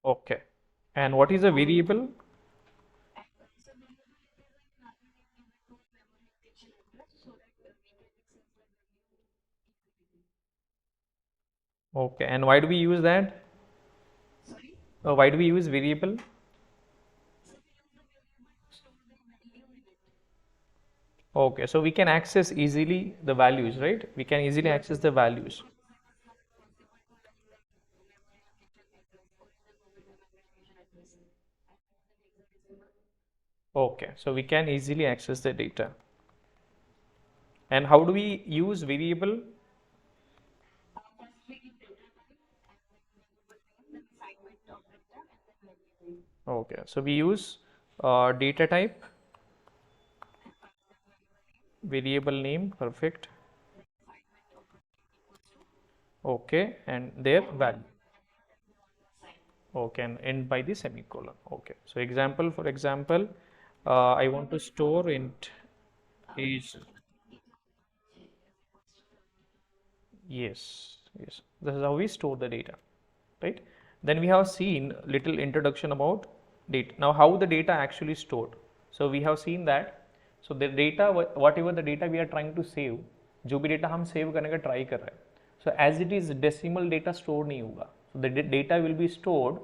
Okay. And what is a variable? Okay. And why do we use that? Why do we use variable? Okay. So we can access easily the values, right? We can easily access the values. Okay. So we can easily access the data. And how do we use variable? Okay. So we use data type, variable name, perfect. Okay. And their value. Okay. And end by the semicolon. Okay. So example, for example, I want to store int is, yes, yes. This is how we store the data, right? Then we have seen little introduction about data. Now, how the data actually stored. So we have seen that. So the data, whatever the data we are trying to save, जो भी data हम save करने का try कर रहे हैं, so as it is decimal data store नहीं होगा. So the data will be stored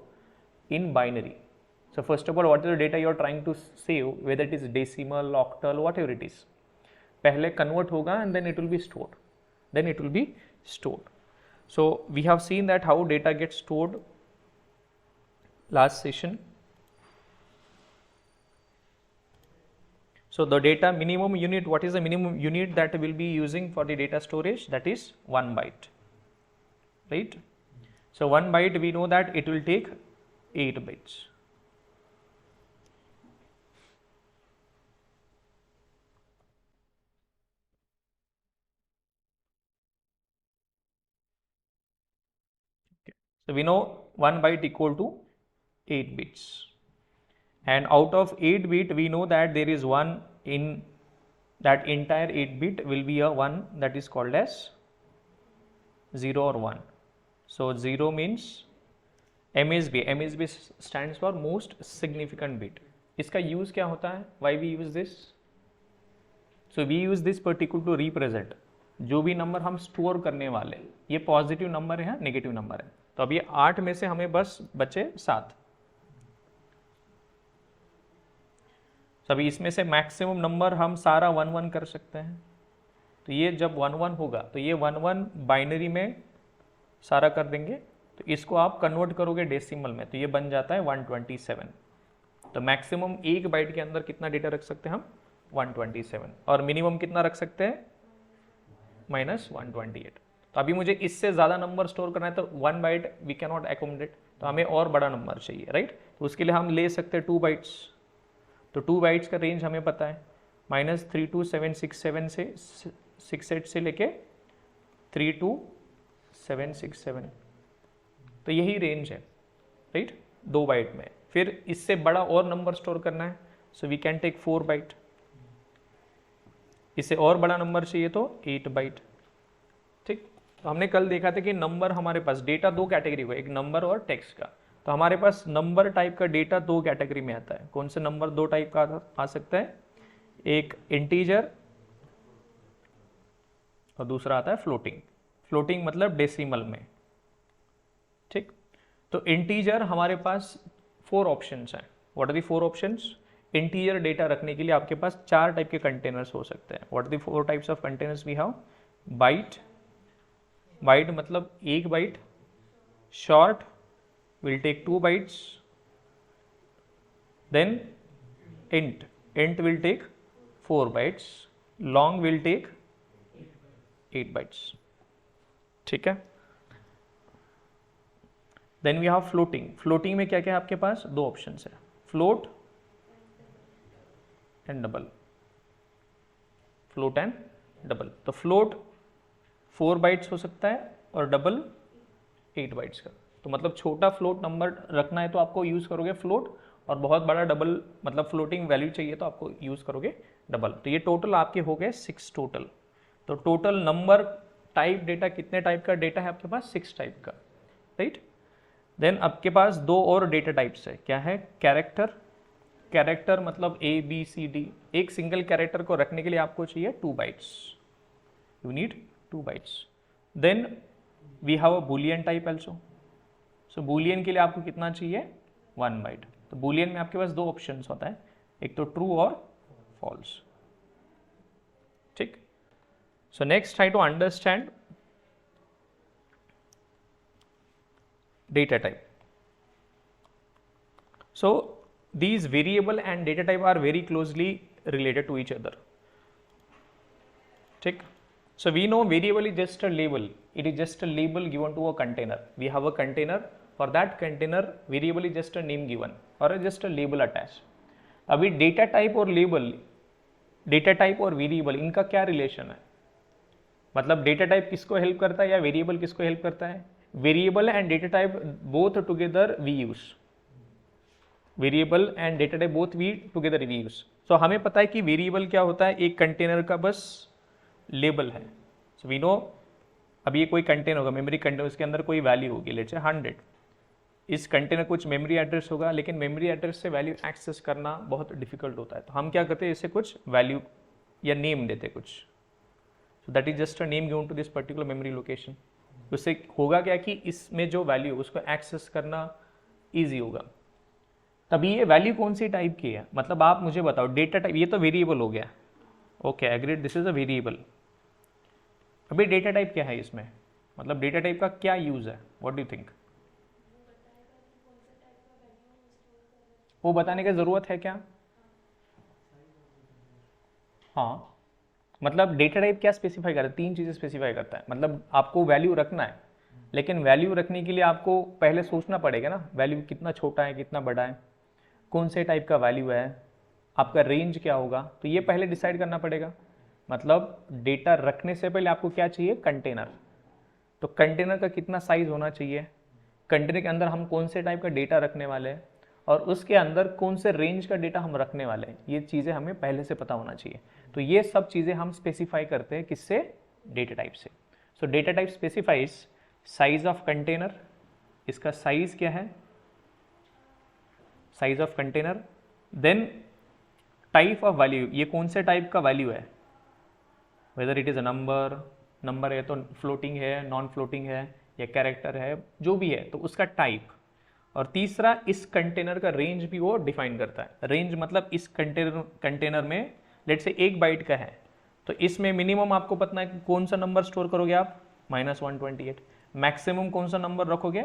in binary. So first of all, what is the data you are trying to save, whether it is decimal, octal, whatever it is. पहले convert होगा and then it will be stored. Then it will be stored. So we have seen that how data gets stored last session. So the data minimum unit, what is the minimum unit that we'll be using for the data storage? That is 1 byte, right? So 1 byte, we know that it will take 8 bytes. Okay. So we know 1 byte equal to 8 bits. And out of 8 bit, we know that there is one in that entire 8 bit will be a one that is called as 0 or 1. So 0 means MSB. MSB stands for most significant bit. इसका use क्या होता है? Why we use this? So we use this particular to represent जो भी number हम store करने वाले हैं. ये पॉजिटिव नंबर है, नेगेटिव नंबर है. तो अब ये 8 में से हमें बस बचे 7. अभी इसमें से मैक्सिमम नंबर हम सारा 1 1 कर सकते हैं. तो ये जब 1 1 होगा तो ये 1 1 बाइनरी में सारा कर देंगे. तो इसको आप कन्वर्ट करोगे डेसिमल में तो ये बन जाता है 127. तो मैक्सिमम एक बाइट के अंदर कितना डेटा रख सकते हैं हम? 127. और मिनिमम कितना रख सकते हैं? -128. तो अभी मुझे इससे ज़्यादा नंबर स्टोर करना है तो 1 byte we can not accommodate. तो हमें और बड़ा नंबर चाहिए, राइट? तो उसके लिए हम ले सकते हैं 2 बाइट्स. तो 2 बाइट्स का रेंज हमें पता है, -32767 से 68 से लेके 32767. तो यही रेंज है, राइट? 2 बाइट में. फिर इससे बड़ा और नंबर स्टोर करना है, so we can take 4 byte. इससे और बड़ा नंबर चाहिए तो 8 बाइट. ठीक. तो हमने कल देखा था कि नंबर हमारे पास डेटा 2 कैटेगरी का, एक नंबर और टेक्स्ट का. तो हमारे पास नंबर टाइप का डेटा 2 कैटेगरी में आता है. कौन से नंबर 2 टाइप का आ सकता है? एक इंटीजर और दूसरा आता है फ्लोटिंग. फ्लोटिंग मतलब डेसिमल में. ठीक. तो इंटीजर हमारे पास 4 ऑप्शंस हैं. What are the 4 options? Integer data रखने के लिए आपके पास 4 टाइप के कंटेनर्स हो सकते हैं. What are the 4 types of containers we have? Byte. Byte मतलब 1 byte. Short will take 2 bytes. Then int will take 4 bytes. Long will take 8 bytes. ठीक है. Then we have floating. Floating में क्या क्या है आपके पास? 2 ऑप्शंस है, float and double. float and double. तो float 4 bytes हो सकता है और डबल 8 bytes का. तो मतलब छोटा फ्लोट नंबर रखना है तो आपको यूज़ करोगे फ्लोट, और बहुत बड़ा डबल मतलब फ्लोटिंग वैल्यू चाहिए तो आपको यूज़ करोगे डबल. तो ये टोटल आपके हो गए 6 टोटल. तो टोटल नंबर टाइप डेटा कितने टाइप का डेटा है आपके पास? 6 टाइप का, राइट? देन आपके पास दो और डेटा टाइप्स है, क्या है, कैरेक्टर। कैरेक्टर मतलब ए बी सी डी, एक सिंगल कैरेक्टर को रखने के लिए आपको चाहिए 2 bytes, you need 2 bytes. Then we have a boolean type also, so boolean के लिए आपको कितना चाहिए, 1 बाइट। तो बूलियन में आपके पास दो ऑप्शंस होता है, एक तो ट्रू और फॉल्स, ठीक। So next try to understand data type. So these variable and data type are very closely related to each other, ठीक। So we know variable is just a label, it is just a label given to a container. We have a container, for that container variable is just a name given or just a label attached. अभी data type और label, data type और variable इनका क्या relation है, मतलब data type किसको help करता है या वेरिएबल किसको हेल्प करता है, variable and data type both together we use, variable and data type both we together we use. So हमें पता है कि वेरिएबल क्या होता है, एक कंटेनर का बस लेबल है। सो वी नो, अब ये कोई कंटेनर होगा, मेमोरी कंटेनर, उसके अंदर कोई वैल्यू होगी, लेट्स से 100, इस कंटेनर कुछ मेमोरी एड्रेस होगा, लेकिन मेमोरी एड्रेस से वैल्यू एक्सेस करना बहुत डिफिकल्ट होता है, तो हम क्या करते हैं, इसे कुछ वैल्यू या नेम देते कुछ, so that is just a name given to this particular memory location। उससे होगा क्या कि इसमें जो वैल्यू उसको एक्सेस करना इजी होगा। तभी ये वैल्यू कौन सी टाइप की है, मतलब आप मुझे बताओ, डेटा टाइप, ये तो वेरिएबल हो गया, okay agreed, this is a variable. अभी डेटा टाइप क्या है इसमें, मतलब डेटा टाइप का क्या यूज है, व्हाट डू यू थिंक, वो बताने की जरूरत है क्या, हाँ, मतलब डेटा टाइप क्या स्पेसिफाई करता है, 3 चीज़ें स्पेसिफाई करता है, मतलब आपको वैल्यू रखना है, लेकिन वैल्यू रखने के लिए आपको पहले सोचना पड़ेगा ना, वैल्यू कितना छोटा है कितना बड़ा है, कौन से टाइप का वैल्यू है, आपका रेंज क्या होगा, तो ये पहले डिसाइड करना पड़ेगा। मतलब डेटा रखने से पहले आपको क्या चाहिए, कंटेनर, तो कंटेनर का कितना साइज होना चाहिए, कंटेनर के अंदर हम कौन से टाइप का डेटा रखने वाले हैं, और उसके अंदर कौन से रेंज का डेटा हम रखने वाले हैं, ये चीज़ें हमें पहले से पता होना चाहिए। तो ये सब चीज़ें हम स्पेसिफाई करते हैं किससे, डेटा टाइप से। So data type specifies size of container, इसका साइज क्या है, size of container, then type of value, ये कौन से टाइप का वैल्यू है, whether it is a number, number है तो फ्लोटिंग है, नॉन फ्लोटिंग है, या कैरेक्टर है, जो भी है तो उसका टाइप। और तीसरा, इस कंटेनर का रेंज भी वो डिफाइन करता है। रेंज मतलब इस कंटेनर में लेट से 1 बाइट का है, तो इसमें मिनिमम आपको पता है कि कौन सा नंबर स्टोर करोगे आप, -128, मैक्सिमम कौन सा नंबर रखोगे,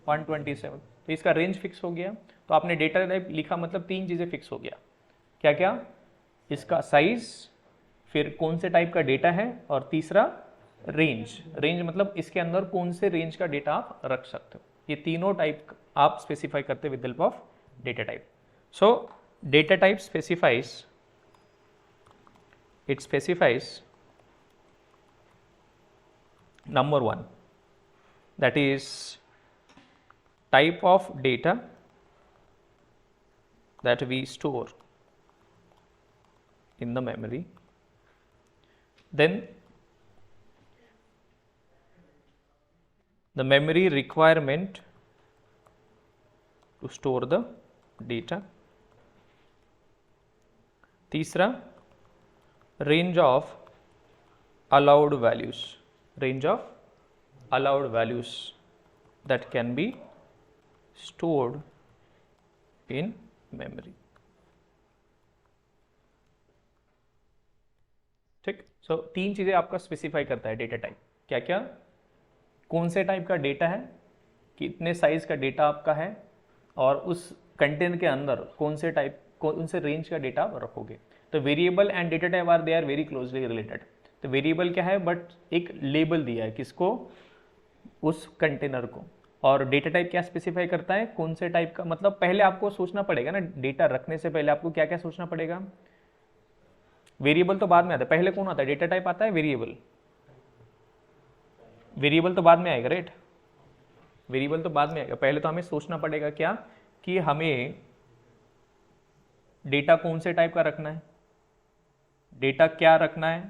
127, तो इसका रेंज फिक्स हो गया। तो आपने डेटा टाइप लिखा मतलब 3 चीज़ें फिक्स हो गया, क्या क्या, इसका साइज, फिर कौन से टाइप का डेटा है, और तीसरा रेंज। रेंज मतलब इसके अंदर कौन से रेंज का डेटा आप रख सकते हो, ये तीनों टाइप आप स्पेसिफाई करते with help of data type. So data type specifies, it specifies number 1, that is type of data that we store in the memory, then the memory requirement to store the data, तीसरा range of allowed values, range of allowed values that can be stored in memory, ठीक। सो 3 चीज़ें आपका specify करता है data type, क्या क्या, कौन से टाइप का डेटा है, कितने साइज का डेटा आपका है, और उस कंटेनर के अंदर कौन से टाइप, कौन से रेंज का डेटा आप रखोगे। तो variable and data type are they are very closely related. तो वेरिएबल क्या है, बट एक लेबल दिया है किसको, उस कंटेनर को, और डेटा टाइप क्या स्पेसिफाई करता है, कौन से टाइप का, मतलब पहले आपको सोचना पड़ेगा ना, डेटा रखने से पहले आपको क्या क्या सोचना पड़ेगा। वेरिएबल तो बाद में आता है, पहले कौन आता है, डेटा टाइप आता है, वेरिएबल, वेरिएबल तो बाद में आएगा, राइट, वेरिएबल तो बाद में आएगा, पहले तो हमें सोचना पड़ेगा क्या, कि हमें डेटा कौन से टाइप का रखना है, डेटा क्या रखना है,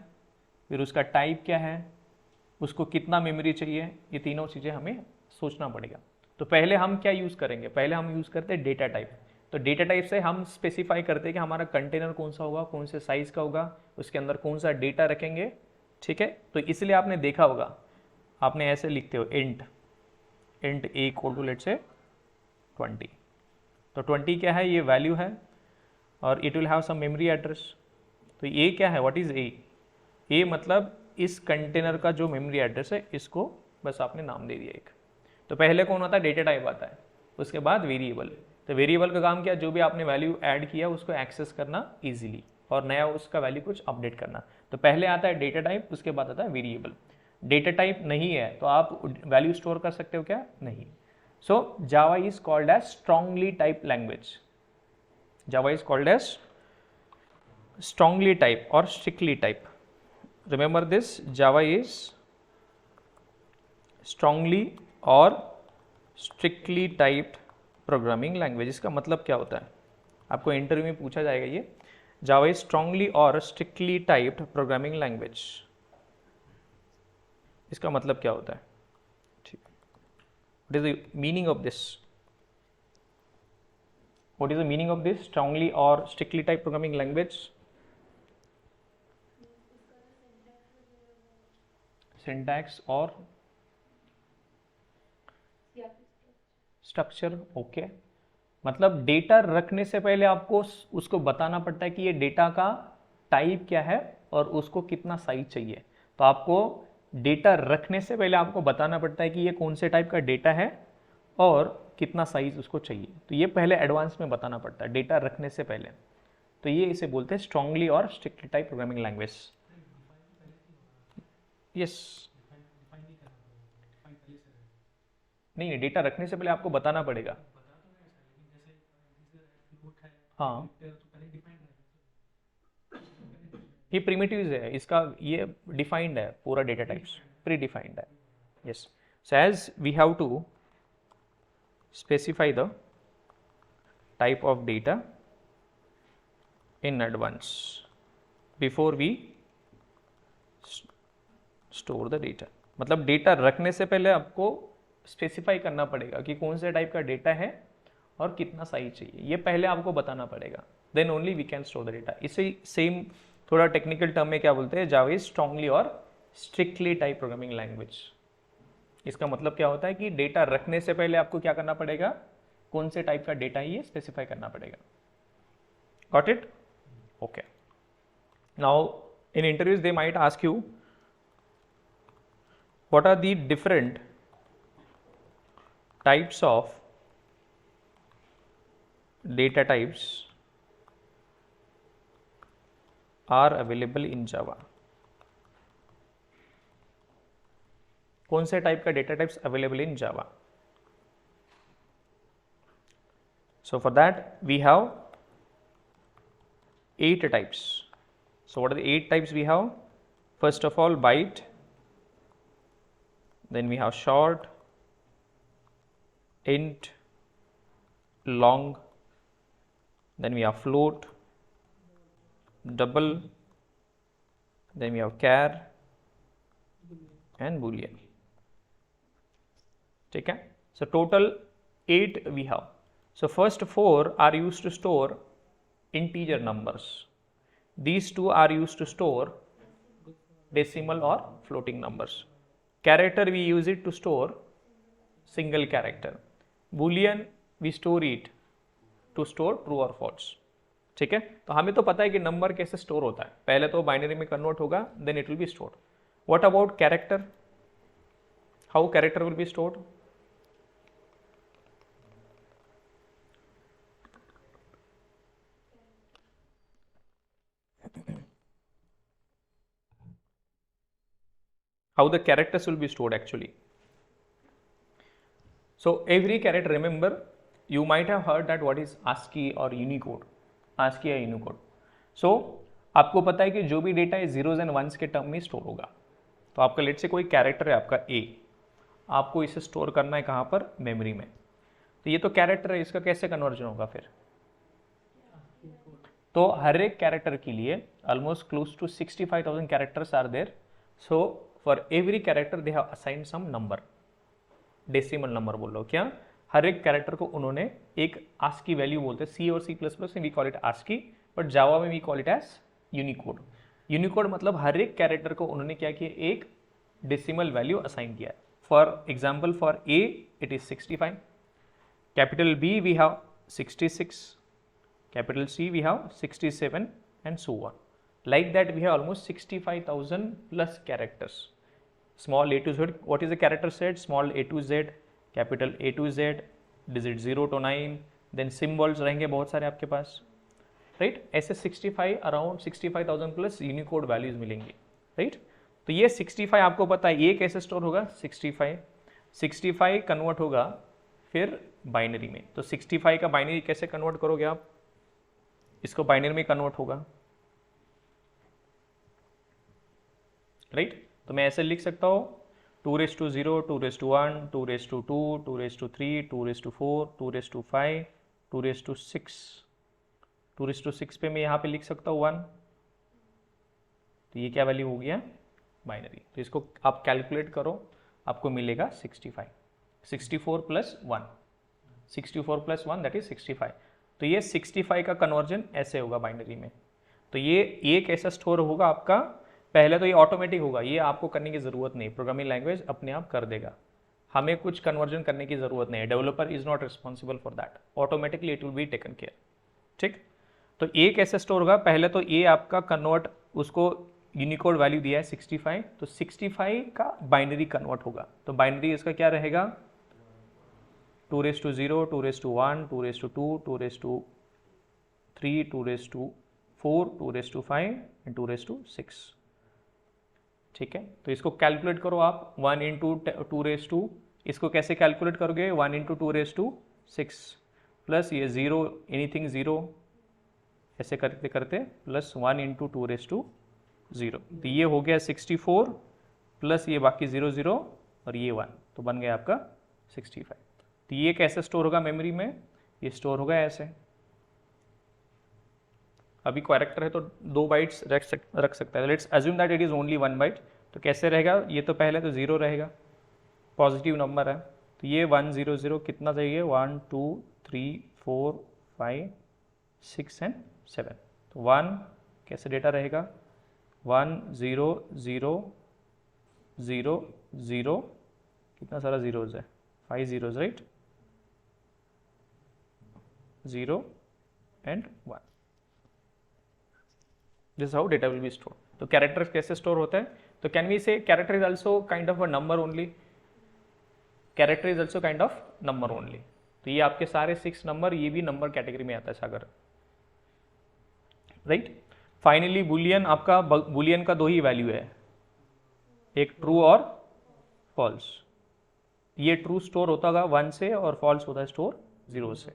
फिर उसका टाइप क्या है, उसको कितना मेमोरी चाहिए, ये तीनों चीज़ें हमें सोचना पड़ेगा। तो पहले हम क्या यूज़ करेंगे, पहले हम यूज़ करते हैं डेटा टाइप। तो डेटा टाइप से हम स्पेसिफाई करते हैं कि हमारा कंटेनर कौन सा होगा, कौन से साइज़ का होगा, उसके अंदर कौन सा डेटा रखेंगे, ठीक है। तो इसलिए आपने देखा होगा, आपने ऐसे लिखते हो int a equal to let say 20। तो 20 क्या है, ये वैल्यू है और it will have some memory address. तो ये क्या है, व्हाट इज ए मतलब इस कंटेनर का जो मेमोरी एड्रेस है, इसको बस आपने नाम दे दिया एक। तो पहले कौन आता है, डेटा टाइप आता है, उसके बाद वेरिएबल। तो वेरिएबल का काम क्या, जो भी आपने वैल्यू ऐड किया उसको एक्सेस करना इजीली और नया उसका वैल्यू कुछ अपडेट करना। तो पहले आता है डेटा टाइप, उसके बाद आता है वेरिएबल। डेटा टाइप नहीं है तो आप वैल्यू स्टोर कर सकते हो क्या, नहीं। So Java is called as strongly type language. Java is called as strongly type or strictly type. Remember this, Java is strongly or strictly typed programming language. इसका मतलब क्या होता है, आपको इंटरव्यू में पूछा जाएगा ये। Java is strongly or strictly typed programming language, इसका मतलब क्या होता है, ठीक। What is the meaning of this? What is the meaning of this strongly or strictly typed programming language? Syntax और स्ट्रक्चर, ओके। मतलब डेटा रखने से पहले आपको उसको बताना पड़ता है कि ये डेटा का टाइप क्या है और उसको कितना साइज चाहिए। तो आपको डेटा रखने से पहले आपको बताना पड़ता है कि ये कौन से टाइप का डेटा है और कितना साइज उसको चाहिए। तो ये पहले एडवांस में बताना पड़ता है डेटा रखने से पहले। तो ये इसे बोलते हैं स्ट्रांगली और strictly type programming language. Yes, नहीं, डेटा रखने से पहले आपको बताना पड़ेगा। हाँ, ये प्रीमिटिव्स है, इसका ये डिफाइंड है, पूरा डेटा टाइप्स प्री डिफाइंड है। Yes, so as we have to specify the type of data in advance before we store the data. मतलब डेटा रखने से पहले आपको स्पेसिफाई करना पड़ेगा कि कौन से टाइप का डेटा है और कितना साइज चाहिए, ये पहले आपको बताना पड़ेगा। Then only we can store the data. इसे सेम थोड़ा टेक्निकल टर्म में क्या बोलते हैं, जावा इज स्ट्रांगली और स्ट्रिक्टली टाइप प्रोग्रामिंग लैंग्वेज। इसका मतलब क्या होता है कि डेटा रखने से पहले आपको क्या करना पड़ेगा, कौन से टाइप का डेटा है ये स्पेसिफाई करना पड़ेगा। Got it, okay. Now in interviews they might ask you what are the different types of data types are available in Java। कौन से टाइप का data types available in Java. So for that we have 8 types. So what are the 8 types we have? First of all, byte, then we have short, int, long, then we have float, double, then we have char and boolean, ठीक है। So total 8 we have. So first 4 are used to store integer numbers. These 2 are used to store decimal or floating numbers. Character we use it to store single character. Boolean we store it to store true or false, ठीक है। तो हमें तो पता है कि number कैसे store होता है, पहले तो बाइनरी में कन्वर्ट होगा, then it will be stored. What about character, how character will be stored? how the characters will be stored actually. So every character, remember you might have heard that what is ASCII or Unicode, ASCII या Unicode. So आपको पता है कि जो भी data है zeros and once के term में स्टोर होगा। तो आपका लेट से कोई कैरेक्टर है आपका ए, आपको इसे स्टोर करना है कहाँ पर, मेमोरी में। तो ये तो कैरेक्टर है, इसका कैसे कन्वर्जन होगा फिर? तो हर एक कैरेक्टर के लिए almost close to 65,000 characters are there. So for every character they have assigned some number, decimal number बोल रहा हूँ क्या, हर एक कैरेक्टर को उन्होंने एक आस्की वैल्यू बोलते हैं, सी और सी प्लस प्लस में we call it ASCII, but Java में we call it as Unicode. Unicode मतलब हर एक कैरेक्टर को उन्होंने क्या किया, एक डेसिमल वैल्यू असाइन किया है। For example for A it is 65, capital B we have 66, capital C we have 67 and so on. Like that we have almost 65,000 plus characters. Small a to z, what is the character set? Small a to z, capital A to z, digit 0 to 9, then symbols रहेंगे बहुत सारे आपके पास, right? ऐसे 65 around 65,000 plus Unicode values मिलेंगी, right? तो ये 65 आपको पता है ये कैसे स्टोर होगा, 65 कन्वर्ट होगा फिर बाइनरी में। तो 65 का बाइनरी कैसे कन्वर्ट करोगे आप, इसको बाइनरी में कन्वर्ट होगा, राइट? तो मैं ऐसे लिख सकता हूँ 2⁻0, 2⁻1, 2⁻2, 2⁻3, 2⁻4, 2⁻5, 2⁻6, 2⁻6 पे मैं यहाँ पे लिख सकता हूँ 1, तो ये क्या वैल्यू हो गया, बाइनरी। तो इसको आप कैलकुलेट करो, आपको मिलेगा 65, 64 प्लस 1, 64 प्लस 1 दैट इज 65। तो ये 65 का कन्वर्जन ऐसे होगा बाइनरी में। तो ये एक ऐसा स्टोर होगा आपका, पहले तो ये ऑटोमेटिक होगा, ये आपको करने की ज़रूरत नहीं, प्रोग्रामिंग लैंग्वेज अपने आप कर देगा, हमें कुछ कन्वर्जन करने की ज़रूरत नहीं है, developer is not responsible for that, automatically it will be taken care, ठीक? तो ए कैसे स्टोर होगा, पहले तो ए आपका कन्वर्ट, उसको यूनिकोड वैल्यू दिया है 65, तो 65 का बाइनरी कन्वर्ट होगा। तो बाइनरी इसका क्या रहेगा, 2⁻0, 2⁻1, 2⁻2, 2⁻3, 2⁻4, 2⁻5 एंड 2⁻6, ठीक है? तो इसको कैलकुलेट करो आप, 1 इंटू 2⁻2, इसको कैसे कैलकुलेट करोगे, 1 इंटू 2⁻6 प्लस ये 0 एनीथिंग 0 ऐसे करते करते प्लस 1 इंटू 2⁻0, तो ये हो गया 64 प्लस ये बाकी 0 0 और ये 1, तो बन गया आपका 65। तो ये कैसे स्टोर होगा मेमोरी में, ये स्टोर होगा ऐसे, अभी कैरेक्टर है तो 2 बाइट्स रख सकता है, let's assume that it is only 1 byte, तो कैसे रहेगा, ये तो पहले तो 0 रहेगा, पॉजिटिव नंबर है, तो ये 1 0 0 कितना चाहिए, 1 2 3 4 5 6 एंड 7, तो 1 कैसे डेटा रहेगा, 1 0 0 0 0, कितना सारा जीरोज है, 5 zeros, right, 0 and 1, this how data will be store. तो कैरेक्टर कैसे स्टोर होता है, तो कैन वी से character is also kind of a number only, character is also kind of number only. तो ये आपके सारे 6 नंबर, ये भी नंबर कैटेगरी में आता है सागर, राइट? फाइनली बुलियन, आपका बुलियन का 2 ही वैल्यू है, एक ट्रू और फॉल्स, ये ट्रू स्टोर होता होगा 1 से और फॉल्स होता है स्टोर 0 से।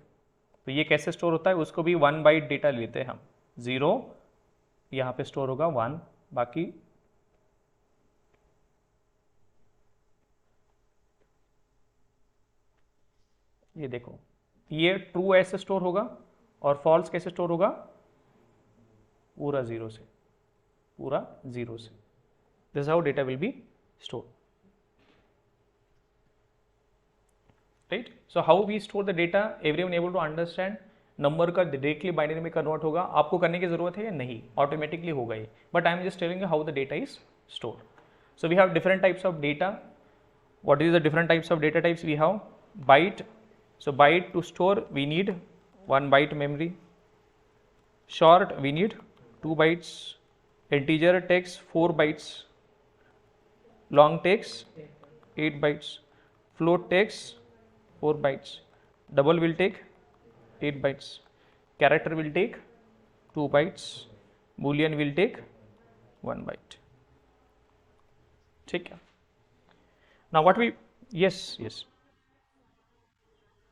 तो ये कैसे स्टोर होता है, उसको भी 1 बाइट डेटा लेते हैं हम, 0 यहाँ पे स्टोर होगा 1, बाकी ये देखो, ये ट्रू ऐसे स्टोर होगा और फॉल्स कैसे स्टोर होगा, पूरा 0 से, पूरा 0 से। This how data will be store, right? So how we store the data, everyone able to understand? नंबर का डायरेक्टली बाइनरी में कन्वर्ट होगा, आपको करने की जरूरत है या नहीं, ऑटोमेटिकली होगा ये, but I am just telling you how the data is store. So we have different types of data. What is the different types of data types? We have byte, so byte to store we need 1 byte memory, short we need 2 bytes, integer takes 4 bytes, long takes 8 bytes, float takes 4 bytes, double will take 8 bytes, character will take 2 bytes, boolean will take 1 byte, ठीक है? Now what we, yes,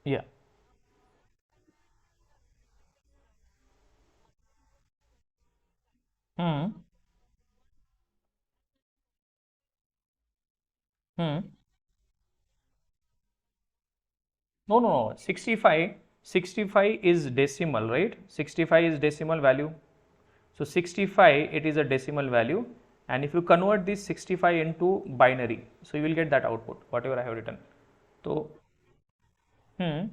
yeah, hmm, hmm, no, 65 is decimal, right? 65 is decimal value, so 65 it is a decimal value, and if you convert this 65 into binary, so you will get that output whatever I have written. तो हम्म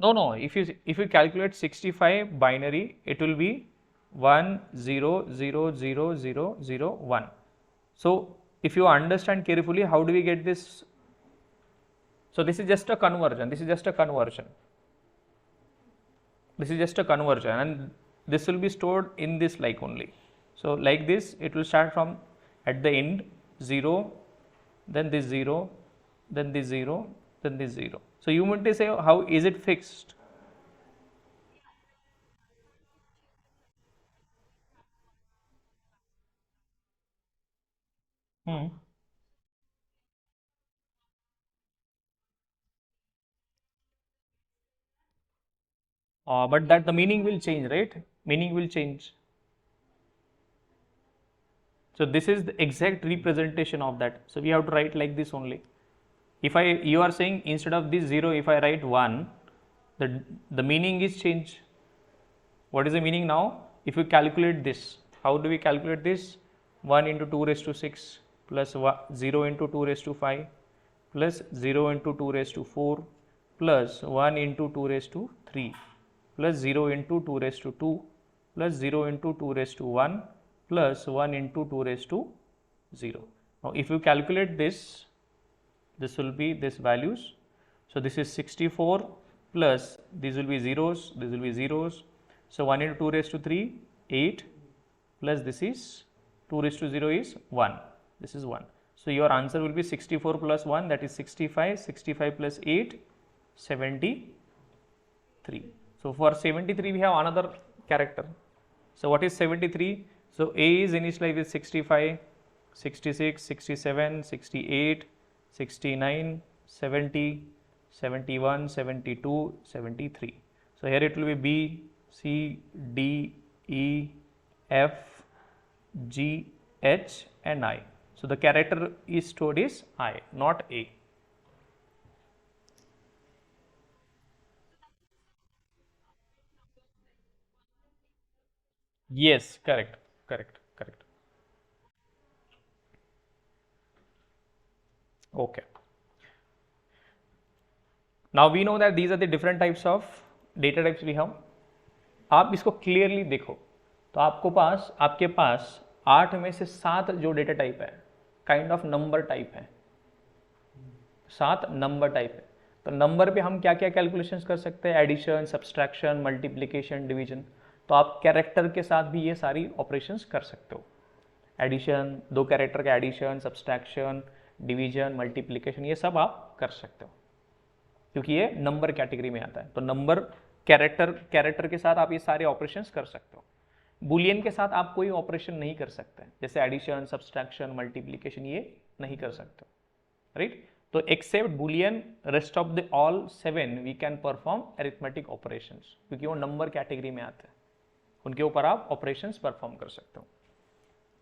No, no. If you calculate 65 binary, it will be 1 0 0 0 0 0 1. So if you understand carefully, how do we get this? So this is just a conversion. This is just a conversion. This is just a conversion, and this will be stored in this like only. So like this, it will start from at the end 0, then this 0, then this 0, then this 0. So you want to say, how is it fixed? Hmm. But that the meaning will change, right? Meaning will change. So this is the exact representation of that. So we have to write like this only. If you are saying instead of this 0, if I write 1, the meaning is change. What is the meaning now? If you calculate this, how do we calculate this? 1 into 2 raised to 6 plus 0 into 2 raised to 5 plus 0 into 2 raised to 4 plus 1 into 2 raised to 3 plus 0 into 2 raised to 2 plus 0 into 2 raised to 1 plus 1 into 2 raised to 0. Now if you calculate this will be this values. So this is 64 plus these will be zeros, this will be zeros. So 1 into 2 raised to 3, 8 plus this is 2 raised to 0 is 1. This is 1. So your answer will be 64 plus 1, that is 65, 65 plus 8, 73. So for 73 we have another character. So what is 73? So A is initialized with 65, 66, 67, 68, 69, 70, 71, 72, 73. So here it will be B, C, D, E, F, G, H and I. So the character is stored is I, not A. Yes, correct, correct, correct. Okay. Now we know that these are the different types of data types we have. आप इसको clearly देखो तो आपके पास 8 में से 7 जो data type है kind of number type है, 7 नंबर टाइप है। तो नंबर पे हम क्या क्या कैलकुलेशंस कर सकते हैं? Addition, subtraction, multiplication, division. तो आप कैरेक्टर के साथ भी ये सारी ऑपरेशंस कर सकते हो। एडिशन, दो कैरेक्टर का एडिशन, सब्सट्रैक्शन, डिवीजन, मल्टीप्लिकेशन, ये सब आप कर सकते हो क्योंकि ये नंबर कैटेगरी में आता है। तो नंबर कैरेक्टर के साथ आप ये सारे ऑपरेशंस कर सकते हो। बुलियन के साथ आप कोई ऑपरेशन नहीं कर सकते, जैसे एडिशन, सब्सट्रैक्शन, मल्टीप्लिकेशन, ये नहीं कर सकते, राइट? तो except boolean, rest of the all 7 we can perform arithmetic operations, क्योंकि वो नंबर कैटेगरी में आते हैं, उनके ऊपर आप ऑपरेशंस परफॉर्म कर सकते हो।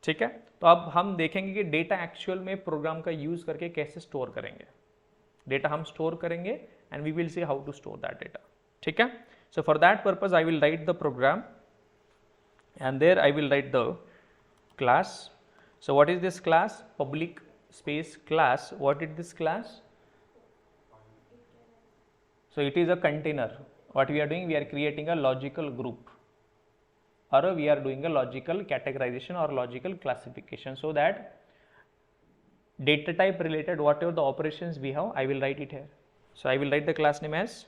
ठीक है, तो अब हम देखेंगे कि डेटा एक्चुअल में प्रोग्राम का यूज करके कैसे स्टोर करेंगे। डेटा हम स्टोर करेंगे and we will see how to store that data. ठीक है, so for that purpose I will write the program and there I will write the class. So what is this class? Public space class. What is this class? So it is a container. What we are doing, we are creating a logical group, or we are doing a logical categorization or logical classification, so that data type related whatever the operations we have, I will write it here. So I will write the class name as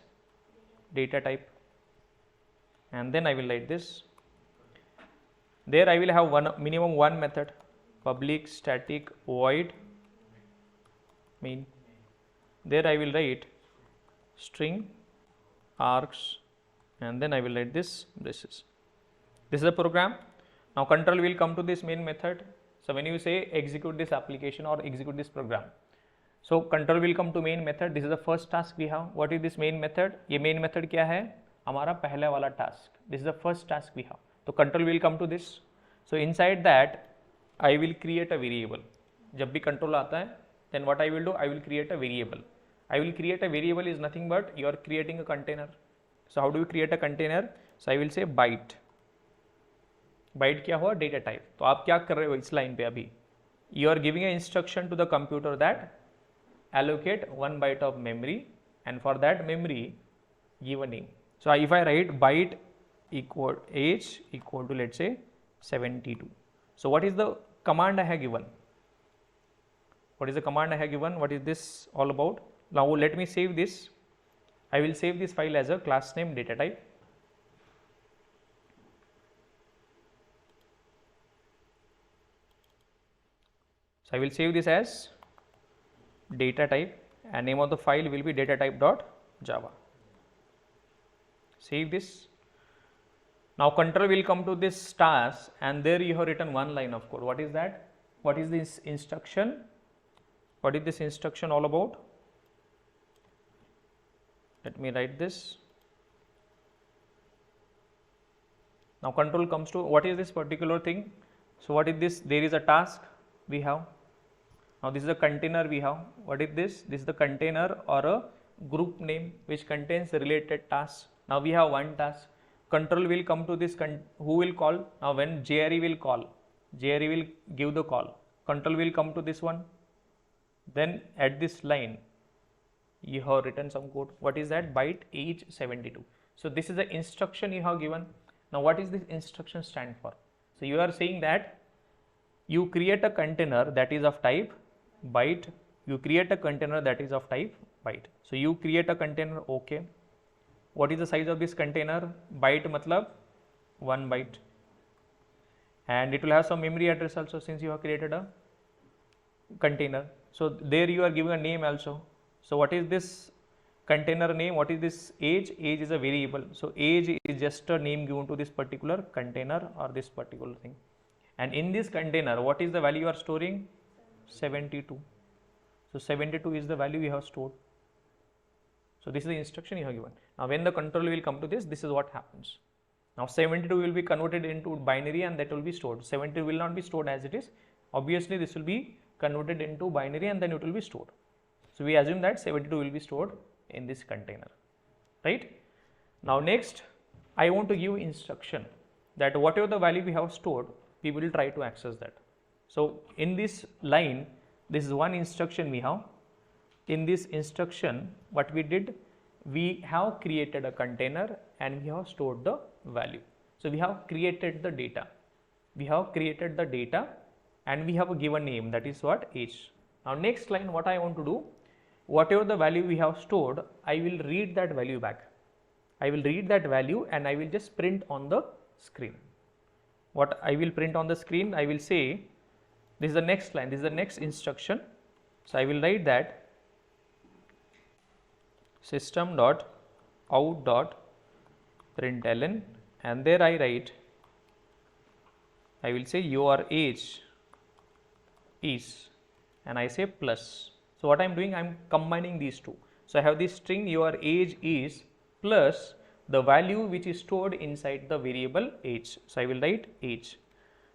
data type, and then I will write this. There I will have minimum one method, public static void main. There I will write string args, and then I will write this braces. This is the program. Now control will come to this main method. So when you say execute this application or execute this program, so control will come to main method. This is the first task we have. What is this main method? ये main method क्या है? हमारा पहला वाला task. This is the first task we have. तो control will come to this. So inside that I will create a variable. जब भी control आता है, then what I will do? I will create a variable. I will create a variable is nothing but you are creating a container. So how do you create a container? So I will say byte. Byte क्या हुआ? Data type. तो आप क्या कर रहे हो इस line पे अभी? You are giving a instruction to the computer that allocate 1 byte of memory, and for that memory give a name. So if I write byte equal age equal to, let's say, 72. So what is the command I have given? What is the command I have given? What is this all about? Now let me save this. I will save this file as a class name data type. So I will save this as data type, and name of the file will be data type.java. Save this. Now control will come to this task, and there you have written one line of code. What is that? What is this instruction? What is this instruction all about? Let me write this. Now control comes to what is this particular thing? So what is this? There is a task we have. Now this is a container we have. What is this? This is the container or a group name which contains related tasks. Now we have one task. Control will come to this, who will call? Now when JRE will call, JRE will give the call. Control will come to this one. Then at this line, you have written some code. What is that? Byte age 72. So this is the instruction you have given. Now what is this instruction stand for? So you are saying that you create a container that is of type byte. You create a container that is of type byte. So you create a container, okay. What is the size of this container? Byte matlab 1 byte, and it will have some memory address also since you have created a container. So there you are giving a name also. So what is this container name? What is this age? Age is a variable. So age is just a name given to this particular container or this particular thing. And in this container, what is the value you are storing? 72. So 72 is the value you have stored. So this is the instruction you have given. Now when the control will come to this, this is what happens. Now 72 will be converted into binary and that will be stored. 72 will not be stored as it is. Obviously this will be converted into binary and then it will be stored. So we assume that 72 will be stored in this container, right? Now next, I want to give instruction that whatever the value we have stored, we will try to access that. So in this line, this is one instruction we have. In this instruction, what we did, we have created a container and we have stored the value. So we have created the data. We have created the data and we have a given name, that is what? Age. Now next line, what I want to do, whatever the value we have stored, I will read that value back. I will read that value and I will just print on the screen. What I will print on the screen, I will say, this is the next line, this is the next instruction. So I will write that system.out.println, and there I write, I will say your age is, and I say plus. So what I am doing, I am combining these two. So I have this string your age is plus the value which is stored inside the variable age. So I will write age.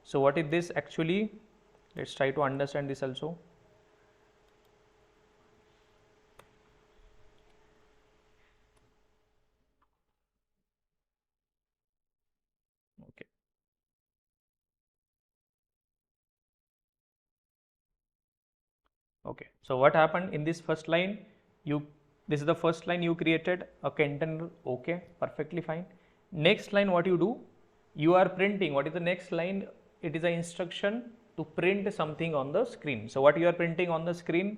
So what is this actually? Let's try to understand this also. Okay. Okay. So what happened in this first line? This is the first line you created a container. Okay, perfectly fine. Next line, what you do? You are printing. What is the next line? It is an instruction to print something on the screen. So what you are printing on the screen?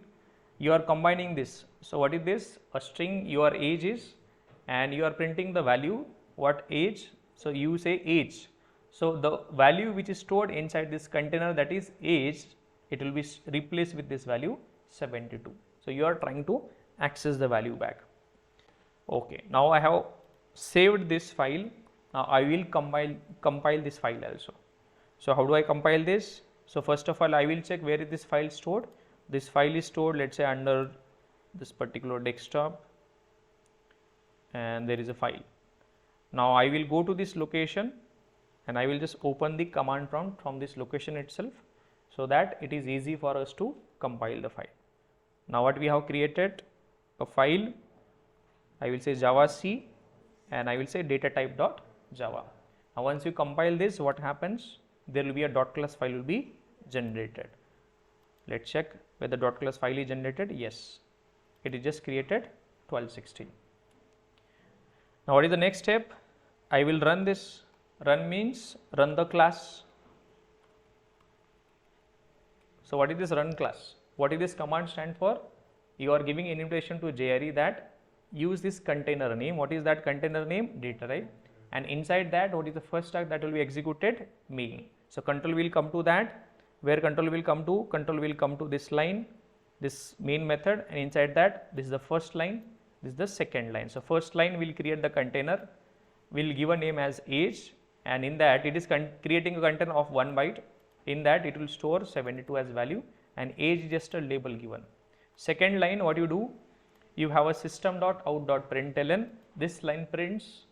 You are combining this. So what is this? A string your age is, and you are printing the value. What age? So you say age. So the value which is stored inside this container, that is age, it will be replaced with this value 72. So you are trying to access the value back. Okay, now I have saved this file. Now I will compile this file also. So how do I compile this? So first of all, I will check where is this file stored. This file is stored, let's say, under this particular desktop, and there is a file. Now I will go to this location and I will just open the command prompt from this location itself, so that it is easy for us to compile the file. Now what we have created, a file, I will say javac, and I will say data type dot Java. Now once you compile this, what happens? There will be a .class file will be generated. Let's check whether .class file is generated. Yes, it is just created 1216. Now what is the next step? I will run this. Run means run the class. So what is this run class? What is this command stand for? You are giving an invitation to JRE that use this container name. What is that container name? Data, right? And inside that, what is the first tag that will be executed? Main. So control will come to that. Where control will come to? Control will come to this line, this main method, and inside that, this is the first line, this is the second line. So first line will create the container, will give a name as age, and in that it is creating a container of 1 byte. In that it will store 72 as value, and age is just a label given. Second line, what you do? You have a system.out.println. This line prints,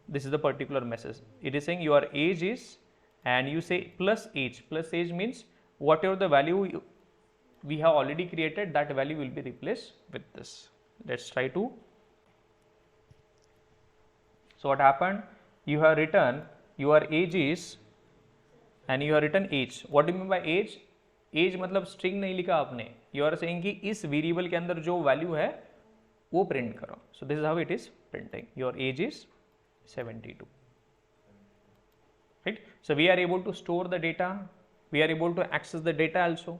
this is the particular message. It is saying your age is, and you say plus age. Plus age means whatever the value we have already created, that value will be replaced with this. Let's try to. So what happened? You have written your age is, and you have written age. What do you mean by age? Age मतलब string नहीं लिखा आपने. You are saying कि इस variable के अंदर जो value है वो print करो. So this is how it is printing. Your age is 72. Right? So we are able to store the data. We are able to access the data also.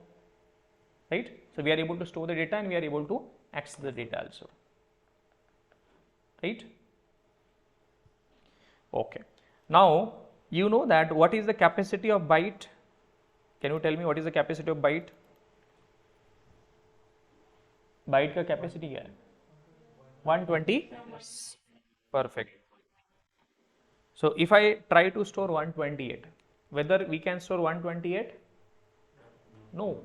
Right? So we are able to store the data and we are able to access the data also. Right? Okay. Now you know that what is the capacity of byte? Can you tell me what is the capacity of byte? Byte का capacity क्या है? 120. Perfect. So if I try to store 128, whether we can store 128? No.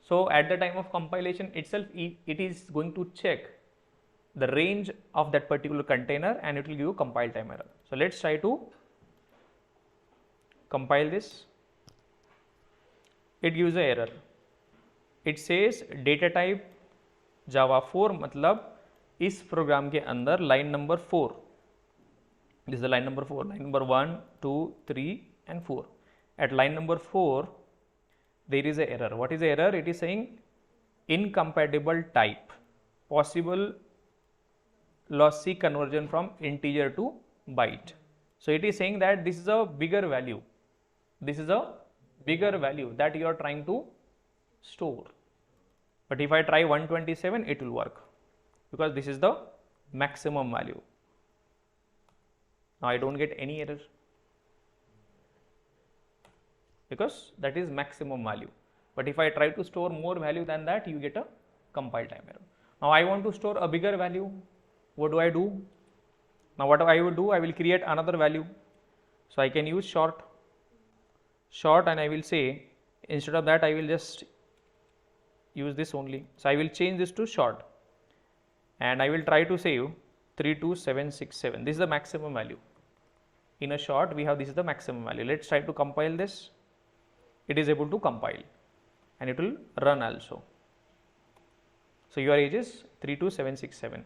So at the time of compilation itself, it is going to check the range of that particular container and it will give you compile time error. So let's try to compile this. It gives an error. It says data type Java 4, मतलब इस programme के अंदर line number 4, this is the line number 4, line number 1, 2, 3 and 4. At line number 4 there is an error. What is the error? It is saying incompatible type, possible lossy conversion from integer to byte. So it is saying that this is a bigger value. This is a bigger value that you are trying to store. But if I try 127, it will work because this is the maximum value. Now I don't get any error because that is maximum value. But if I try to store more value than that, you get a compile time error. Now I want to store a bigger value. What do I do? Now what I will do, I will create another value. So I can use short, and I will say instead of that I will just use this only. So I will change this to short and I will try to save 32767. This is the maximum value. In a short we have this is the maximum value. Let's try to compile this. It is able to compile and it will run also. So your age is 32767.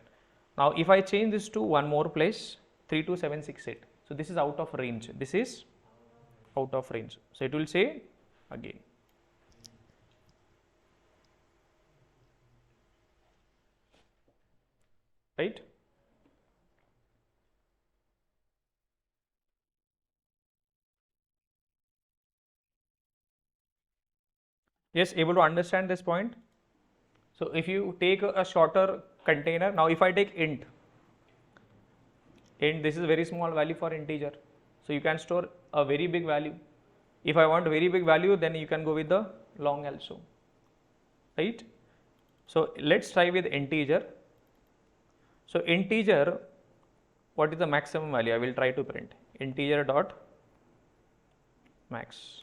Now if I change this to one more place, 32768. So this is out of range. This is out of range. So it will say again. Right? Yes, able to understand this point? So if you take a shorter container, now if I take int, this is a very small value for integer. So you can store a very big value. If I want a very big value, then you can go with the long also. Right? So let's try with integer. So integer, what is the maximum value? I will try to print integer dot max.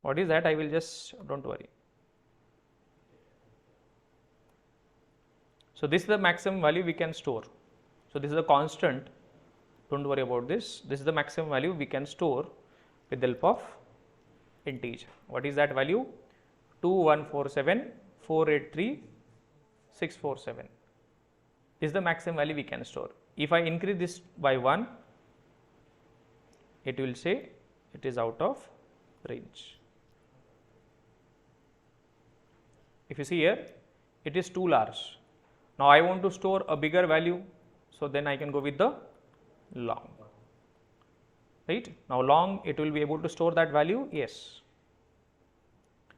What is that? I will just, don't worry. So this is the maximum value we can store. So this is a constant. Don't worry about this. This is the maximum value we can store with the help of integer. What is that value? 2147483 647 is the maximum value we can store. If I increase this by 1, it will say it is out of range. If you see here, it is too large. Now I want to store a bigger value, so then I can go with the long. Right? Now long, it will be able to store that value, yes.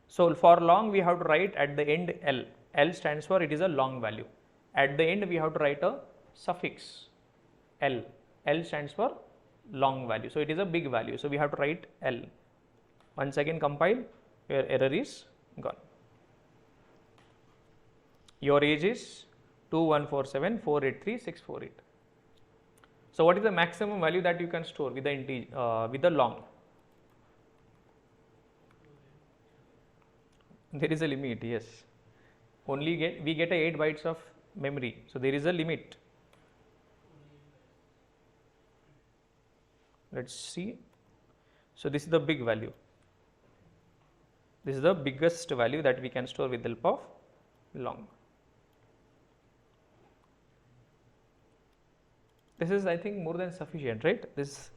So for long, we have to write at the end L. L stands for it is a long value. At the end, we have to write a suffix L. L stands for long value. So it is a big value. So we have to write L. Once again compile, your error is gone. Your age is 2147483648. So what is the maximum value that you can store with the with the long? There is a limit, yes. We get 8 bytes of memory, so there is a limit. Let's see. So this is the big value. This is the biggest value that we can store with the help of long. This is, I think, more than sufficient, right? This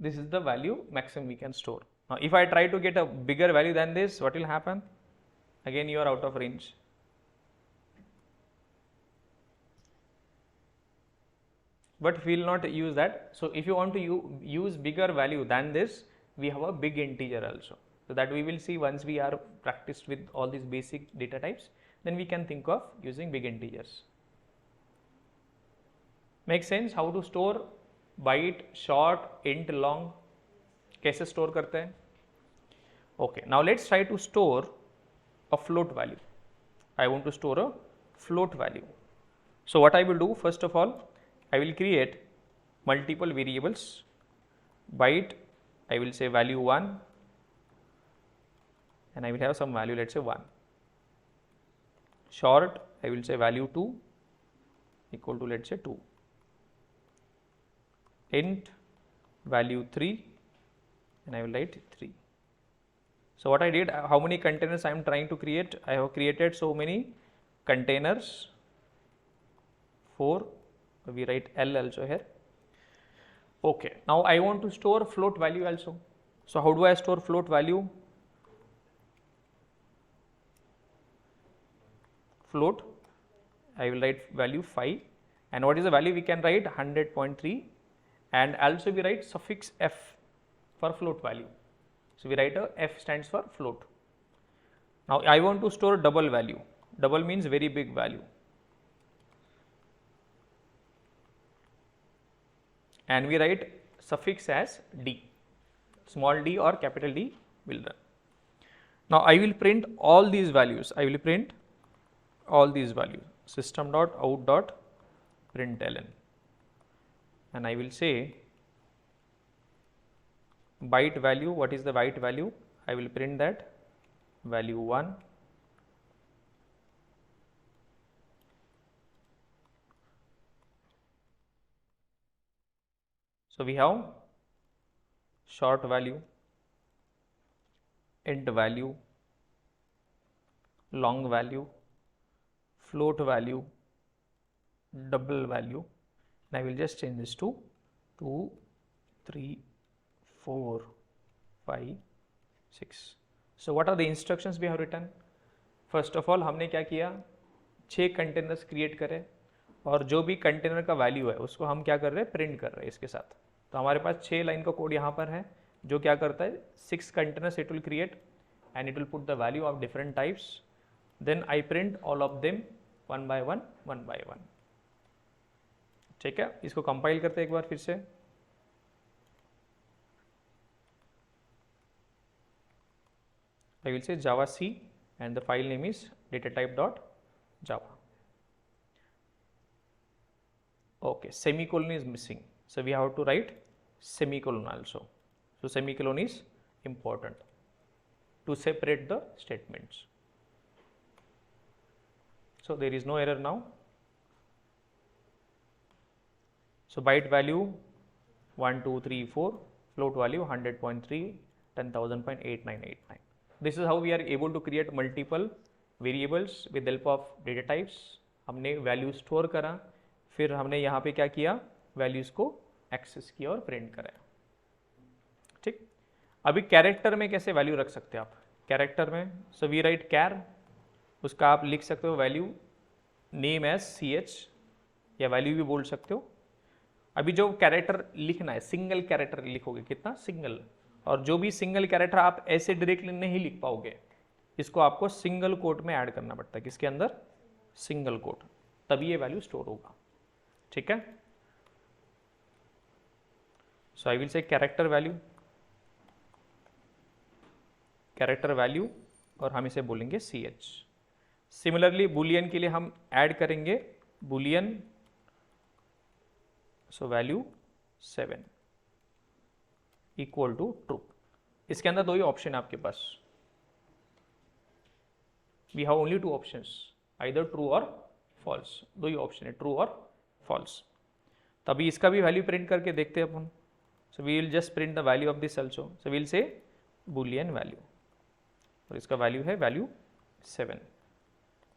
is the value maximum we can store. Now, if I try to get a bigger value than this, what will happen? Again, you are out of range. But we will not use that. So if you want to use bigger value than this, we have a big integer also. So that we will see once we are practiced with all these basic data types, then we can think of using big integers. Make sense? How to store byte, short, int, long? कैसे store करते हैं? Okay, now let's try to store a float value. I want to store a float value. So what I will do, first of all, I will create multiple variables. Byte, I will say value 1, and I will have some value, let's say 1. Short, I will say value 2 equal to, let's say 2. Int, value 3, and I will write 3. So what I did, how many containers I am trying to create? I have created so many containers, 4. We write L also here. Okay, now I want to store float value also. So how do I store float value? Float, I will write value 5, and what is the value we can write? 100.3, and also we write suffix F for float value. So we write a F stands for float. Now I want to store double value. Double means very big value. And we write suffix as D. Small d or capital D will run. Now I will print all these values. I will print all these values. System.out.println. And I will say byte value. What is the byte value? I will print that value 1. So we have short value, int value, long value, float value, double value, and I will just change this to 2, 3, 4, 5, 6. So what are the instructions we have written? First of all, हमने क्या किया? 6 containers create करे, और जो भी container का value है उसको हम क्या कर रहे हैं? प्रिंट कर रहे हैं इसके साथ. तो हमारे पास 6 लाइन का कोड यहाँ पर है जो क्या करता है? 6 containers it will create and it will put the value of different types. Then I print all of them one by one. ठीक है, इसको कंपाइल करते हैं एक बार फिर से. I will say Java C and the file name is datatype.java. Okay, semicolon is missing, so we have to write semicolon also. So semicolon is important to separate the statements. So there is no error now. So byte value 1, 2, 3, 4, float value 100.3, 10,000.8989. This is how we are able to create multiple variables with help of data types. हमने value store करा, फिर हमने यहाँ पे क्या किया, values को access किया और प्रिंट कराया. ठीक. अभी कैरेक्टर में कैसे वैल्यू रख सकते हैं आप? कैरेक्टर में सो वी राइट कैर, उसका आप लिख सकते हो वैल्यू नेम एज CH या वैल्यू भी बोल सकते हो. अभी जो कैरेक्टर लिखना है सिंगल कैरेक्टर लिखोगे, कितना? सिंगल. और जो भी सिंगल कैरेक्टर आप ऐसे डायरेक्टली नहीं लिख पाओगे, इसको आपको सिंगल कोट में ऐड करना पड़ता है. किसके अंदर? सिंगल कोट, तभी ये वैल्यू स्टोर होगा. ठीक है. So I will say character value और हम इसे बोलेंगे CH. सिमिलरली बुलियन के लिए हम ऐड करेंगे boolean, so value 7 equal to true. इसके अंदर दो ही ऑप्शन है आपके पास. We have only 2 options, either true और फॉल्स. दो ही ऑप्शन है, ट्रू और फॉल्स. तभी इसका भी वैल्यू प्रिंट करके देखते हैं अपन. So we will just print the value of this also. So we will say boolean value, और इसका वैल्यू है वैल्यू 7.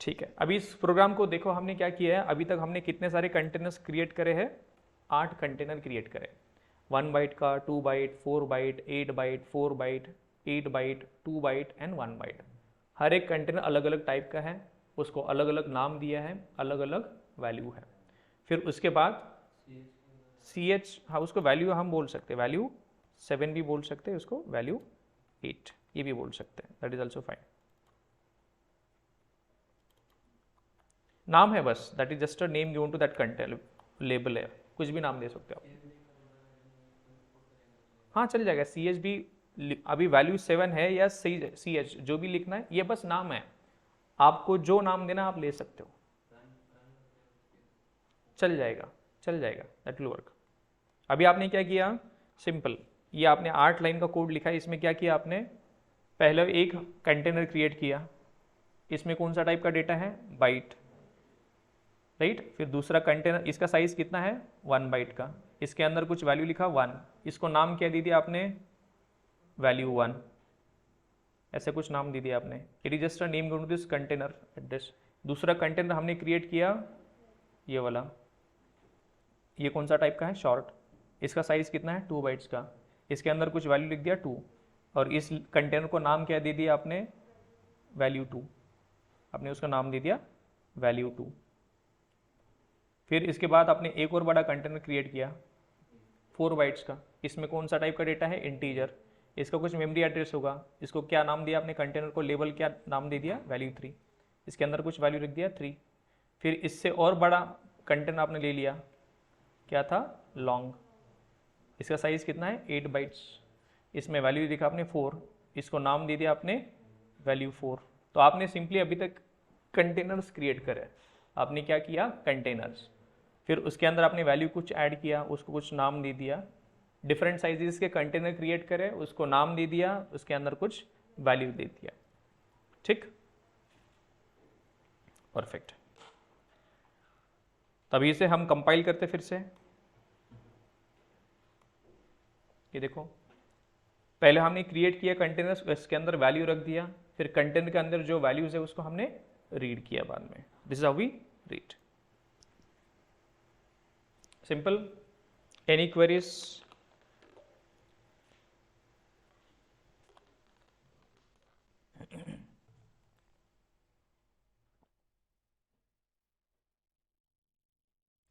ठीक है. अभी इस प्रोग्राम को देखो, हमने क्या किया है. अभी तक हमने कितने सारे कंटेनर्स क्रिएट करे हैं? 8 कंटेनर क्रिएट करे. 1 बाइट का, 2 byte, 4 byte, 8 byte, 4 byte, 8 byte, 2 byte and 1 byte. हर एक कंटेनर अलग अलग टाइप का है, उसको अलग अलग नाम दिया है, अलग अलग वैल्यू है. फिर उसके बाद CH, हाँ उसको वैल्यू हम बोल सकते हैं, वैल्यू 7 भी बोल सकते हैं, उसको वैल्यू 8 ये भी बोल सकते हैं. That is also fine. नाम है बस, that is just a name given to that container. Label है, कुछ भी नाम दे सकते हो आप. हाँ चल जाएगा. CH भी अभी वैल्यू 7 है या CH जो भी लिखना है, ये बस नाम है. आपको जो नाम देना आप ले सकते हो, चल जाएगा, दैट विल वर्क. अभी आपने क्या किया? सिंपल, ये आपने 8 लाइन का कोड लिखा है. इसमें क्या किया आपने? पहले एक कंटेनर क्रिएट किया, इसमें कौन सा टाइप का डेटा है? Byte, right. फिर दूसरा कंटेनर, इसका साइज कितना है? 1 बाइट का. इसके अंदर कुछ वैल्यू लिखा 1, इसको नाम क्या दे दिया आपने? वैल्यू 1. ऐसे कुछ नाम दे दिया आपने. It is just a name given to this container address. दूसरा कंटेनर हमने क्रिएट किया, ये वाला. ये कौन सा टाइप का है? शॉर्ट. इसका साइज कितना है? 2 बाइट्स का. इसके अंदर कुछ वैल्यू लिख दिया 2, और इस कंटेनर को नाम क्या दे दिया आपने? वैल्यू 2. आपने उसका नाम दे दिया वैल्यू 2. फिर इसके बाद आपने एक और बड़ा कंटेनर क्रिएट किया 4 बाइट्स का. इसमें कौन सा टाइप का डेटा है? इंटीजर. इसका कुछ मेमोरी एड्रेस होगा. इसको क्या नाम दिया आपने? कंटेनर को लेबल क्या नाम दे दिया? वैल्यू 3. इसके अंदर कुछ वैल्यू लिख दिया 3. फिर इससे और बड़ा कंटेनर आपने ले लिया, क्या था? लॉन्ग. इसका साइज कितना है? 8 बाइट्स. इसमें वैल्यू दिखा आपने 4, इसको नाम दे दिया आपने वैल्यू 4. तो आपने सिंपली अभी तक कंटेनर्स क्रिएट करे. आपने क्या किया? कंटेनर्स. फिर उसके अंदर आपने वैल्यू कुछ ऐड किया, उसको कुछ नाम दे दिया. डिफरेंट साइजेस के कंटेनर क्रिएट करे, उसको नाम दे दिया, उसके अंदर कुछ वैल्यू दे दिया. ठीक, परफेक्ट. तभी से हम कंपाइल करते फिर से. ये देखो, पहले हमने क्रिएट किया कंटेनर्स, इसके अंदर वैल्यू रख दिया. फिर कंटेनर के अंदर जो वैल्यूज है उसको हमने रीड किया बाद में. This is how we read. Simple. Any queries?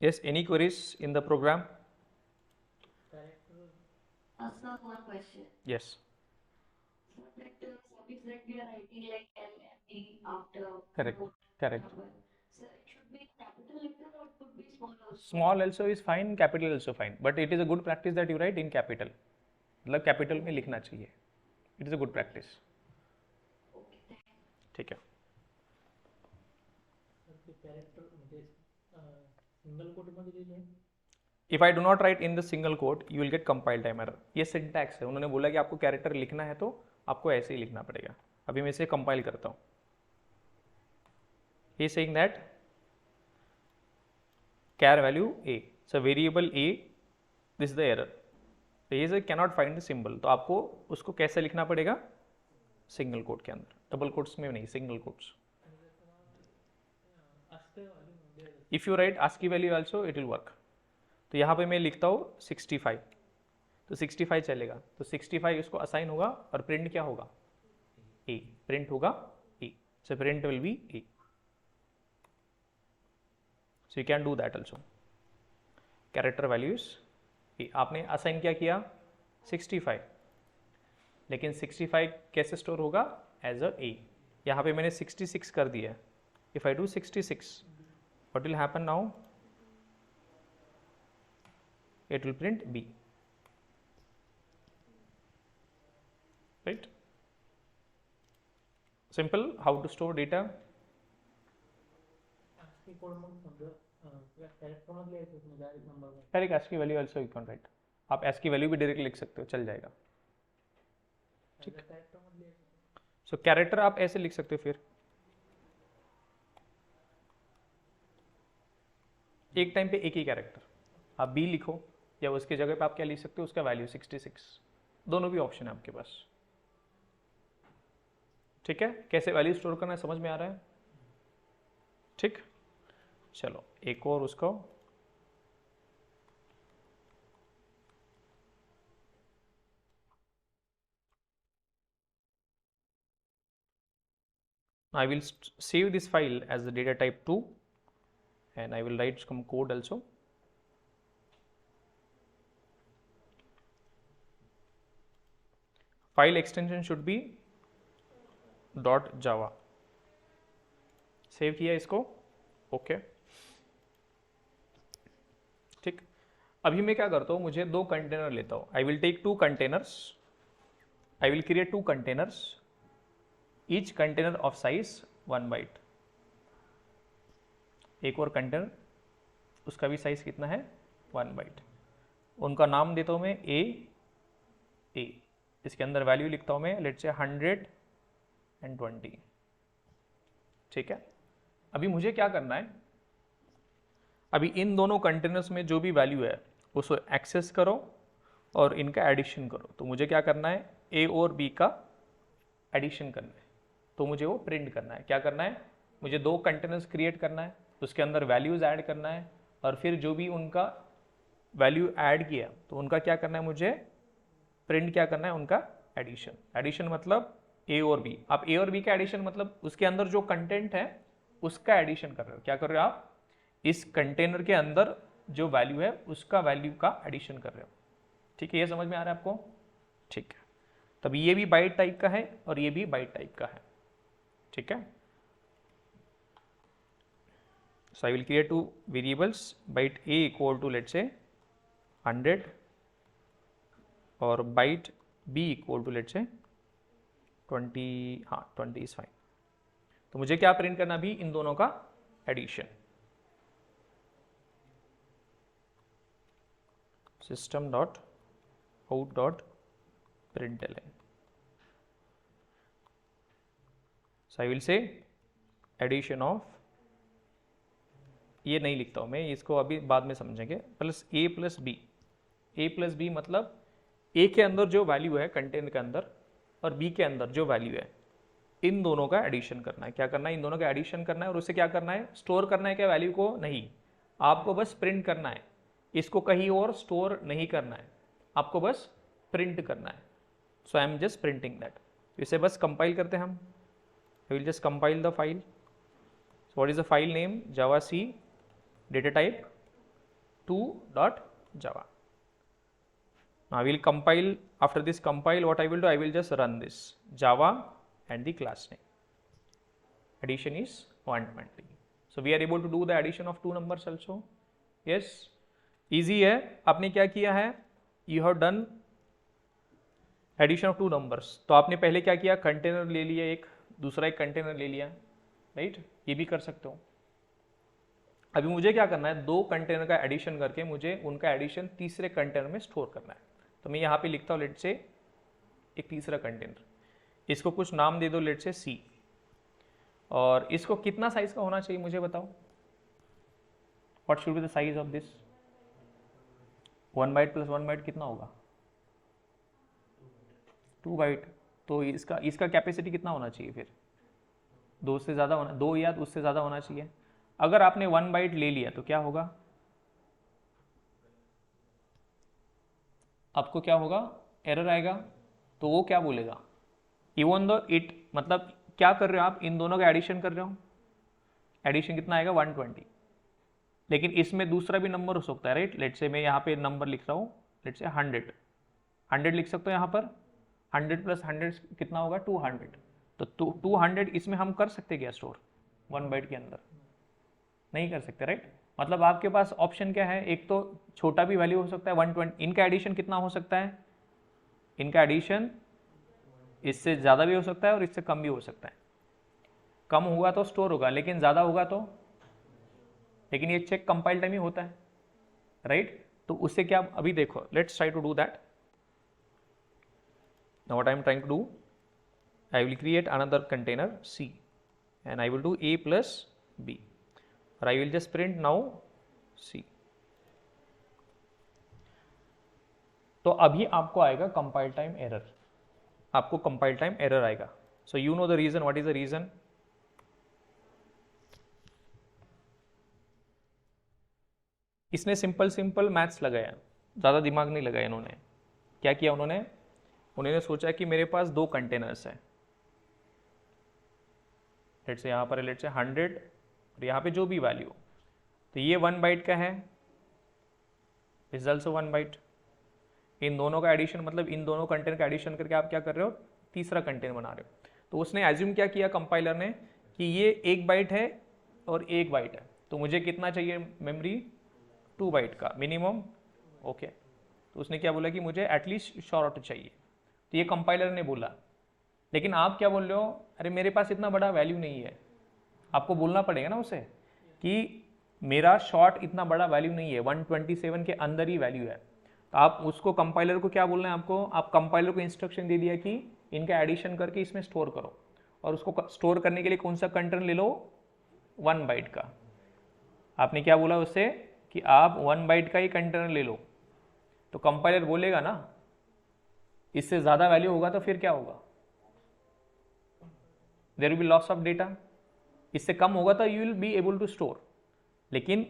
Yes, any queries in the program? Sir, one question. Yes. So that service that we are writing like LMD after Correct. root Correct. number. So it should be capital letter or it could be small also? Small also is fine, capital also fine, but it is a good practice that you write in capital. मतलब capital में लिखना चाहिए. It is a good practice. Okay, thank you. ठीक है. Character म्हणजे single quote मध्ये लिहिले. If I do not right in the single quote you will get compile time error. ये सिंटैक्स है. उन्होंने बोला कि आपको कैरेक्टर लिखना है तो आपको ऐसे ही लिखना पड़ेगा. अभी मैं इसे कंपाइल करता हूँ. he is saying that char value a, so variable a, this is the error. तो ये can not find the symbol, तो आपको उसको कैसे लिखना पड़ेगा, सिंगल कोट के अंदर, डबल कोट्स में नहीं, single quotes. If you right ASCII value also it will work. तो यहाँ पे मैं लिखता हूँ 65, तो 65 चलेगा, तो 65 इसको असाइन होगा और प्रिंट क्या होगा, ए, प्रिंट होगा A, so print will be A. So you can do that also. Character values A, आपने असाइन क्या किया 65, लेकिन 65 कैसे स्टोर होगा, एज अ ए. यहाँ पे मैंने 66 कर दिया है. If I do 66, what will happen now, it will print B, right? Simple. How to store data. ASCII code मग समजा कॅरेक्टर मधले येतात म्हणजे डायरेक्ट नंबर. Direct ASCII value also you can write. आप ASCII वैल्यू भी डायरेक्ट लिख सकते हो, चल जाएगा. ठीक. कॅरेक्टर मधले येतात. सो कैरेक्टर आप ऐसे लिख सकते हो, फिर एक टाइम पे एक ही कैरेक्टर, आप बी लिखो या उसके जगह पे आप क्या लिख सकते हो, उसका वैल्यू 66, दोनों भी ऑप्शन है आपके पास. ठीक है, कैसे वैल्यू स्टोर करना है समझ में आ रहा है. ठीक, चलो एक और उसको, I will save this file as the data type 2 and I will write some code also. File extension should be .java. Save किया इसको, ओके. ठीक, अभी मैं क्या करता हूँ, मुझे 2 कंटेनर लेता हूँ. I will take 2 containers, I will create 2 containers, each container of size 1 byte. एक और कंटेनर, उसका भी साइज कितना है, 1 बाइट. उनका नाम देता हूँ मैं ए. इसके अंदर वैल्यू लिखता हूँ मैं, लेट्स से 120. ठीक है, अभी मुझे क्या करना है, अभी इन दोनों कंटेनर्स में जो भी वैल्यू है उसको एक्सेस करो और इनका एडिशन करो. तो मुझे क्या करना है, ए और बी का एडिशन करना है, तो मुझे वो प्रिंट करना है. क्या करना है, मुझे 2 कंटेनर्स क्रिएट करना है, उसके अंदर वैल्यूज ऐड करना है, और फिर जो भी उनका वैल्यू ऐड किया तो उनका क्या करना है, मुझे प्रिंट क्या करना है, उनका एडिशन. एडिशन मतलब ए और बी. आप ए और बी का एडिशन मतलब उसके अंदर जो कंटेंट है उसका एडिशन कर रहे हो. क्या कर रहे हो आप, इस कंटेनर के अंदर जो वैल्यू है उसका वैल्यू का एडिशन कर रहे हो. ठीक है, ये समझ में आ रहा है आपको. ठीक है, तब ये भी बाइट टाइप का है और ये भी बाइट टाइप का है. ठीक है, so I will create 2 variables, byte a equal to let's say 100 और byte b equal to let's say 20. हाँ, 20 is fine. तो मुझे क्या प्रिंट करना भी, इन दोनों का addition. system dot out dot println. So I will say addition of, ये नहीं लिखता हूँ मैं, इसको अभी बाद में समझेंगे, प्लस ए प्लस बी. ए प्लस बी मतलब ए के अंदर जो वैल्यू है कंटेनर के अंदर और बी के अंदर जो वैल्यू है, इन दोनों का एडिशन करना है. क्या करना है, इन दोनों का एडिशन करना है. और उससे क्या करना है, स्टोर करना है क्या वैल्यू को, नहीं, आपको बस प्रिंट करना है. इसको कहीं और स्टोर नहीं करना है, आपको बस प्रिंट करना है. So I am just printing that. इसे बस कंपाइल करते हैं हम. I will just compile the file. So what is the file name, Java C data type 2.java. now I will compile. After this compile, what I will do, I will just run this java and the class name. Addition is 120. So we are able to do the addition of 2 numbers also. Yes, easy है. आपने क्या किया है, you have done addition of 2 numbers. तो आपने पहले क्या किया, कंटेनर ले लिया, एक दूसरा एक कंटेनर ले लिया, राइट. ये भी कर सकते हो. अभी मुझे क्या करना है, 2 कंटेनर का एडिशन करके मुझे उनका एडिशन तीसरे कंटेनर में स्टोर करना है. तो मैं यहाँ पे लिखता हूँ लेट से एक तीसरा कंटेनर, इसको कुछ नाम दे दो, लेट से सी. और इसको कितना साइज का होना चाहिए मुझे बताओ, what should be the size of this. 1 byte plus 1 byte कितना होगा, 2 बाइट, तो इसका कैपेसिटी कितना होना चाहिए फिर? 2 से ज़्यादा होना, 2 या उससे ज़्यादा होना चाहिए। अगर आपने 1 बाइट ले लिया तो क्या होगा? आपको क्या होगा? एरर आएगा। तो वो क्या बोलेगा? इवन दो इट, मतलब क्या कर रहे हो आप? इन दोनों का एडिशन कर रहे हो, एडिशन कितना आएगा? 120। लेकिन इसमें दूसरा भी नंबर हो सकता है, राइट? लेट से मैं यहाँ पे नंबर लिख रहा हूँ, लेट से 100 लिख सकते हो यहाँ पर। 100 प्लस 100 कितना होगा? 200। तो 200 इसमें हम कर सकते क्या स्टोर 1 बाइट के अंदर? नहीं कर सकते, राइट? मतलब आपके पास ऑप्शन क्या है? एक तो छोटा भी वैल्यू हो सकता है 120। इनका एडिशन कितना हो सकता है? इनका एडिशन इससे ज़्यादा भी हो सकता है और इससे कम भी हो सकता है। कम होगा तो स्टोर होगा, लेकिन ज़्यादा होगा तो, लेकिन ये चेक कंपाइल टाइम ही होता है, राइट? तो उससे क्या, अभी देखो, let's try to do that. Now what I am trying to do, I will create another container C and I will do A plus B, or I will just print now C. तो अभी आपको आएगा compile time error, आपको compile time error आएगा। So you know the reason, what is the reason? इसने simple maths लगाया, ज़्यादा दिमाग नहीं लगाया इन्होंने। क्या किया उन्होंने सोचा कि मेरे पास 2 कंटेनर्स हैं, लेट से यहाँ पर लेट से 100 और यहाँ पे जो भी वैल्यू, तो ये 1 बाइट का है, इज ऑल्सो 1 बाइट। इन दोनों का एडिशन, मतलब इन दोनों कंटेनर का एडिशन करके आप क्या कर रहे हो? तीसरा कंटेनर बना रहे हो। तो उसने एज्यूम क्या किया कंपाइलर ने कि ये 1 बाइट है और 1 बाइट है, तो मुझे कितना चाहिए मेमोरी? 2 बाइट का मिनिमम। ओके, तो उसने क्या बोला कि मुझे एटलीस्ट शॉर्ट चाहिए, तो ये कंपाइलर ने बोला। लेकिन आप क्या बोल रहे हो? अरे मेरे पास इतना बड़ा वैल्यू नहीं है। आपको बोलना पड़ेगा ना उसे कि मेरा शॉर्ट इतना बड़ा वैल्यू नहीं है, 127 के अंदर ही वैल्यू है। तो आप उसको, कंपाइलर को क्या बोलना है आपको? आप कंपाइलर को इंस्ट्रक्शन दे दिया कि इनका एडिशन करके इसमें स्टोर करो, और उसको स्टोर करने के लिए कौन सा कंटेनर ले लो? 1 बाइट का। आपने क्या बोला उससे कि आप 1 बाइट का ही कंटेनर ले लो, तो कंपाइलर बोलेगा ना इससे ज़्यादा वैल्यू होगा तो फिर क्या होगा? There will be loss of data. इससे कम होगा तो you will be able to store, लेकिन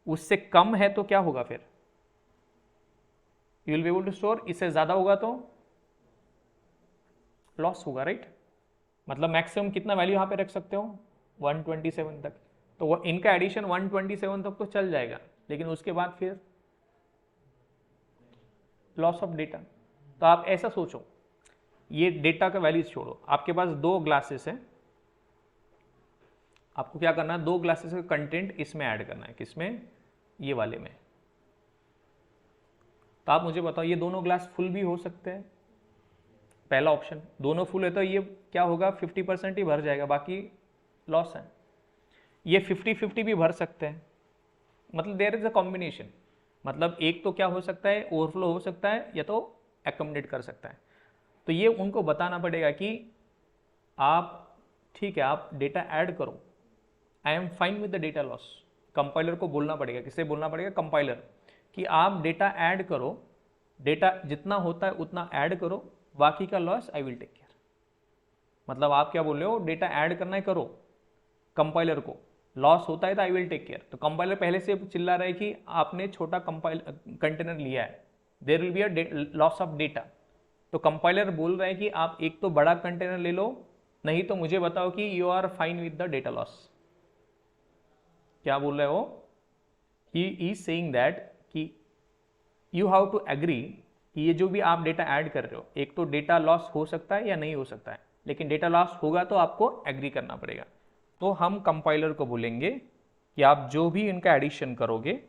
उससे कम है तो क्या होगा फिर? You will be able to store. इससे ज़्यादा होगा तो लॉस होगा, राइट? मतलब मैक्सिमम कितना वैल्यू यहाँ पे रख सकते हो? 127 तक। तो इनका एडिशन 127 तक तो चल जाएगा, लेकिन उसके बाद फिर लॉस ऑफ डेटा। तो आप ऐसा सोचो, ये डेटा का वैल्यूज छोड़ो, आपके पास 2 ग्लासेस हैं, आपको क्या करना है? 2 ग्लासेस का कंटेंट इसमें ऐड करना है। किसमें? ये वाले में। तो आप मुझे बताओ, ये दोनों ग्लास फुल भी हो सकते हैं? पहला ऑप्शन, दोनों फुल है तो ये क्या होगा? 50% ही भर जाएगा, बाकी लॉस है। ये 50-50 भी भर सकते हैं, मतलब देयर इज अ कॉम्बिनेशन। मतलब एक तो क्या हो सकता है? ओवरफ्लो हो सकता है, या तो एकोमोडेट कर सकता है। तो ये उनको बताना पड़ेगा कि आप, ठीक है, आप डेटा ऐड करो, I am fine with the data loss. Compiler को बोलना पड़ेगा। किसे बोलना पड़ेगा? कंपाइलर, कि आप डेटा ऐड करो, डेटा जितना होता है उतना ऐड करो, बाकी का loss I will take care. मतलब आप क्या बोल रहे हो? डेटा ऐड करना है, करो। कंपाइलर को लॉस होता है तो आई विल टेक केयर। तो कंपाइलर पहले से चिल्ला रहा है कि आपने छोटा कंटेनर लिया है, there will be a loss of data. तो कंपाइलर बोल रहा है कि आप एक तो बड़ा कंटेनर ले लो, नहीं तो मुझे बताओ कि you are fine with the data loss. क्या बोल रहे हो? ही इज सेइंग दैट कि यू हैव टू एग्री कि ये जो भी आप डेटा ऐड कर रहे हो, एक तो डेटा लॉस हो सकता है या नहीं हो सकता है, लेकिन डेटा लॉस होगा तो आपको एग्री करना पड़ेगा। तो हम कंपाइलर को बोलेंगे कि आप जो भी इनका एडिशन करोगे,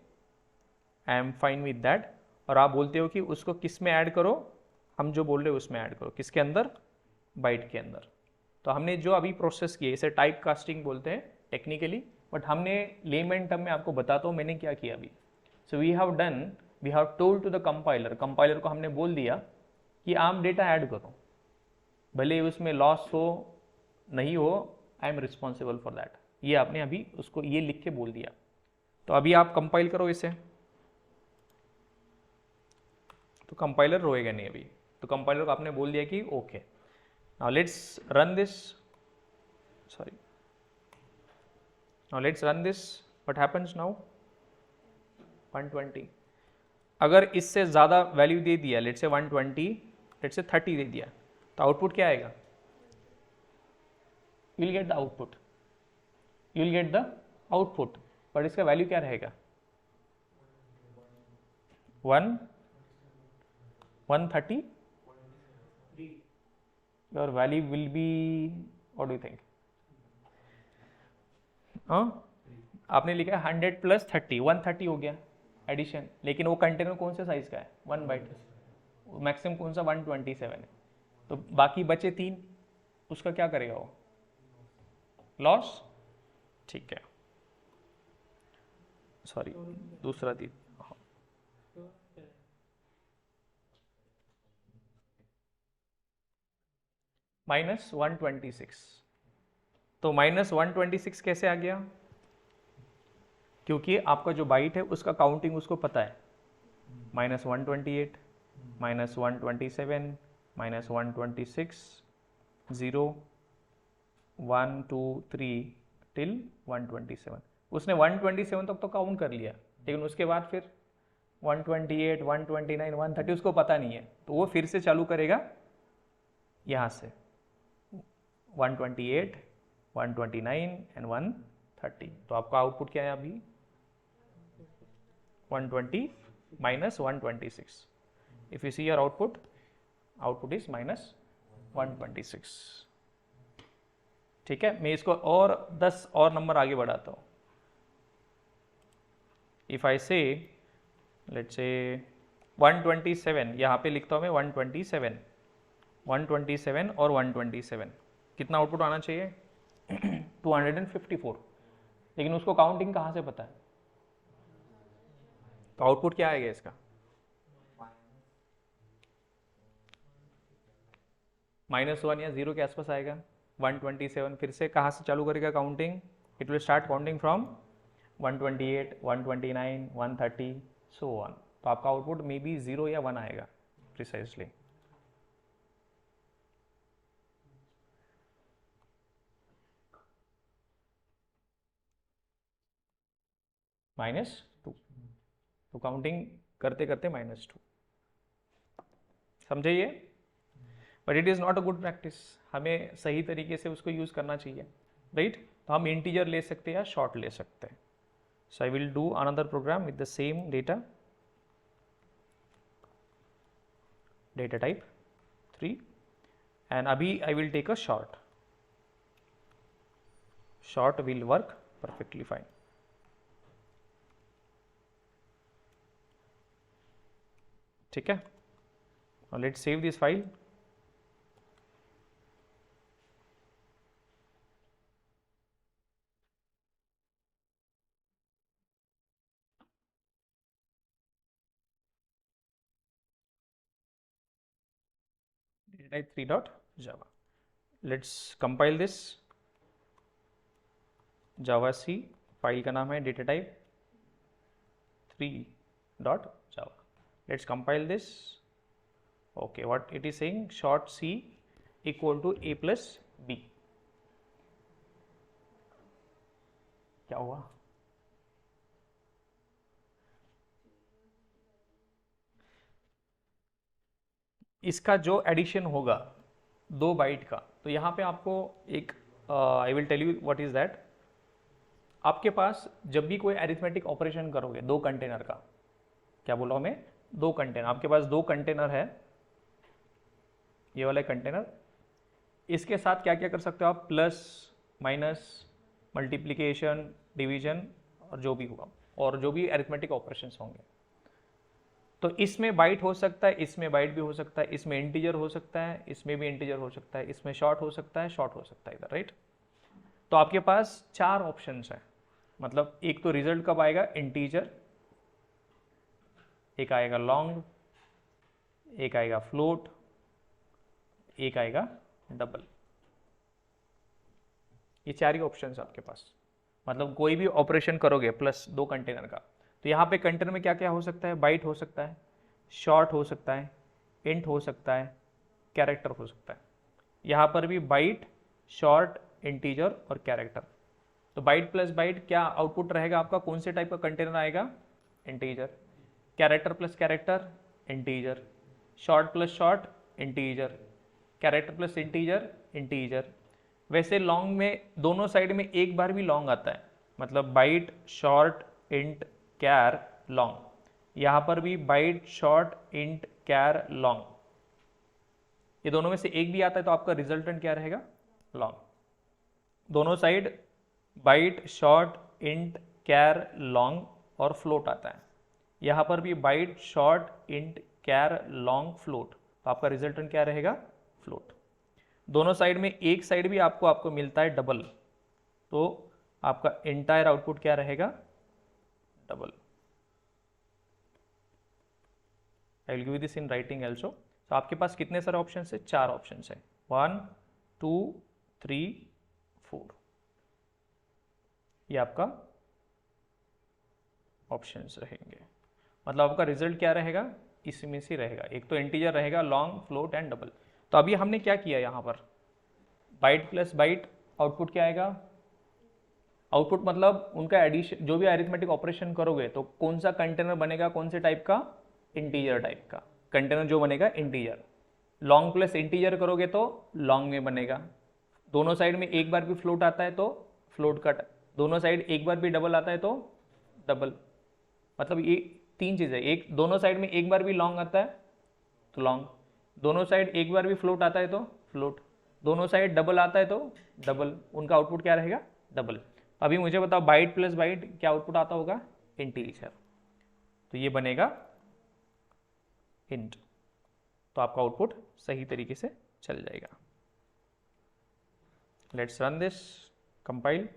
I am fine with that. और आप बोलते हो कि उसको किस में ऐड करो? हम जो बोल रहे हो उसमें ऐड करो। किसके अंदर? बाइट के अंदर। तो हमने जो अभी प्रोसेस किया, इसे टाइप कास्टिंग बोलते हैं टेक्निकली, बट हमने लेमन टर्म में आपको बताता हूँ मैंने क्या किया अभी। So we have told to the compiler, compiler को हमने बोल दिया कि आप डेटा ऐड करो, भले उसमें लॉस हो नहीं हो, I am responsible for that. ये आपने अभी उसको ये लिख के बोल दिया। तो अभी आप कंपाइल करो इसे, तो कंपाइलर रोएगा नहीं अभी। तो कंपाइलर को आपने बोल दिया कि okay. Now let's run this, sorry, now let's run this, what happens now 120। अगर इससे ज़्यादा वैल्यू दे दिया, लेट्स से 120, लेट्स से 30 दे दिया, तो आउटपुट क्या आएगा? You will get the output, you will get the output, but इसका वैल्यू क्या रहेगा? 130, your value will be, what do you think? आपने लिखा है 100 + 30, 130 हो गया एडिशन, लेकिन वो कंटेनर कौन से साइज का है? 1 बाइट, मैक्सिमम कौन सा? 127 है, तो बाकी बचे 3, उसका क्या करेगा वो? लॉस। ठीक है, सॉरी, दूसरा थी, -126। तो -126 कैसे आ गया? क्योंकि आपका जो बाइट है उसका काउंटिंग उसको पता है, -128, -127, -126, 0, 1, 2, 3 टिल 127। उसने 127 तक तो काउंट कर लिया, लेकिन उसके बाद फिर 128, 129, 130 उसको पता नहीं है, तो वो फिर से चालू करेगा यहाँ से 128, 129 एंड 130। तो आपका आउटपुट क्या है अभी? 120 minus 126. If you see your output, output is -126. ठीक है, मैं इसको और 10 और नंबर आगे बढ़ाता हूँ। इफ आई से, लेट्स से 127, यहाँ पे लिखता हूँ मैं 127, 127 और 127, कितना आउटपुट आना चाहिए? 254, लेकिन उसको काउंटिंग कहाँ से पता है? तो आउटपुट क्या आएगा इसका? -1 या 0 के आसपास आएगा। 127 फिर से कहाँ से चालू करेगा counting? It will start counting from 128, 129, 130 so on. तो आपका आउटपुट मे बी 0 या 1 आएगा प्रिसाइसली। -2, तो काउंटिंग करते करते -2, समझे ये? But it is not a good practice, हमें सही तरीके से उसको यूज़ करना चाहिए, राइट? तो हम इंटीजर ले सकते हैं या शॉर्ट ले सकते हैं। So I will do another program with the same data type 3, and अभी I will take a short will work perfectly fine. ठीक है, let's save this file. type 3.java. Let's compile this. Java C file का नाम है data type 3.java. Let's compile this. Okay, what it is saying? Short C equal to a plus b. क्या हुआ? इसका जो addition होगा 2 bite का, तो यहाँ पे आपको एक I will tell you what is that. आपके पास जब भी कोई अरिथमेटिक ऑपरेशन करोगे 2 कंटेनर का, क्या बोला मैं? 2 कंटेनर, आपके पास 2 कंटेनर है, ये वाला कंटेनर, इसके साथ क्या क्या कर सकते हो आप? प्लस, माइनस, मल्टीप्लिकेशन, डिवीजन और जो भी होगा, और जो भी अरिथमेटिक ऑपरेशंस होंगे। तो इसमें बाइट हो सकता है, इसमें बाइट भी हो सकता है, इसमें इंटीजर हो सकता है, इसमें भी इंटीजर हो सकता है, इसमें शॉर्ट हो सकता है, शॉर्ट हो सकता है इधर, राइट? तो आपके पास 4 ऑप्शंस हैं, मतलब एक तो रिजल्ट कब आएगा? इंटीजर, एक आएगा लॉन्ग, एक आएगा फ्लोट, एक आएगा डबल। ये 4 ही ऑप्शंस है आपके पास। मतलब कोई भी ऑपरेशन करोगे प्लस 2 कंटेनर का, तो यहाँ पे कंटेनर में क्या क्या हो सकता है? बाइट हो सकता है, शॉर्ट हो सकता है, इंट हो सकता है, कैरेक्टर हो सकता है। यहाँ पर भी बाइट, शॉर्ट, इंटीजर और कैरेक्टर। तो बाइट प्लस बाइट क्या आउटपुट रहेगा आपका, कौन से टाइप का कंटेनर आएगा, integer. Character plus character, integer. Short plus short, integer. Character plus integer, integer. वैसे लॉन्ग में दोनों साइड में एक बार भी लॉन्ग आता है, मतलब बाइट, शॉर्ट, इंट, कैर, लॉन्ग। यहाँ पर भी बाइट, शॉर्ट, इंट, कैर, लॉन्ग। ये दोनों में से एक भी आता है तो आपका रिजल्टेंट क्या रहेगा, लॉन्ग। दोनों साइड बाइट, शॉर्ट, इंट, कैर, लॉन्ग और फ्लोट आता है। यहाँ पर भी बाइट, शॉर्ट, इंट, कैर, लॉन्ग, फ्लोट। तो आपका रिजल्टेंट क्या रहेगा, फ्लोट। दोनों साइड में एक साइड भी आपको मिलता है डबल, तो आपका एंटायर आउटपुट क्या रहेगा, double. I will give this in writing also. तो आपके पास कितने सारे ऑप्शन है, 4 ऑप्शन है, 1 2 3 4। ये आपका ऑप्शंस रहेंगे, मतलब आपका रिजल्ट क्या रहेगा, इसमें से रहेगा। एक तो इंटीजर रहेगा, लॉन्ग, फ्लोट एंड डबल। तो अभी हमने क्या किया यहाँ पर, बाइट प्लस बाइट, आउटपुट क्या आएगा, आउटपुट मतलब उनका एडिशन, जो भी अरिथमेटिक ऑपरेशन करोगे तो कौन सा कंटेनर बनेगा, कौन से टाइप का, इंटीजर टाइप का कंटेनर जो बनेगा, इंटीजर। लॉन्ग प्लस इंटीजर करोगे तो लॉन्ग में बनेगा। दोनों साइड में एक बार भी फ्लोट आता है तो फ्लोट का, दोनों साइड एक बार भी डबल आता है तो डबल। मतलब ये 3 चीज़ है, एक दोनों साइड में एक बार भी लॉन्ग आता है तो लॉन्ग, दोनों साइड एक बार भी फ्लोट आता है तो फ्लोट, दोनों साइड डबल आता है तो डबल। उनका आउटपुट क्या रहेगा, डबल। अभी मुझे बताओ बाइट प्लस बाइट क्या आउटपुट आता होगा, इंटीजर। तो ये बनेगा इंट। तो आपका आउटपुट सही तरीके से चल जाएगा। Let's run this, compile.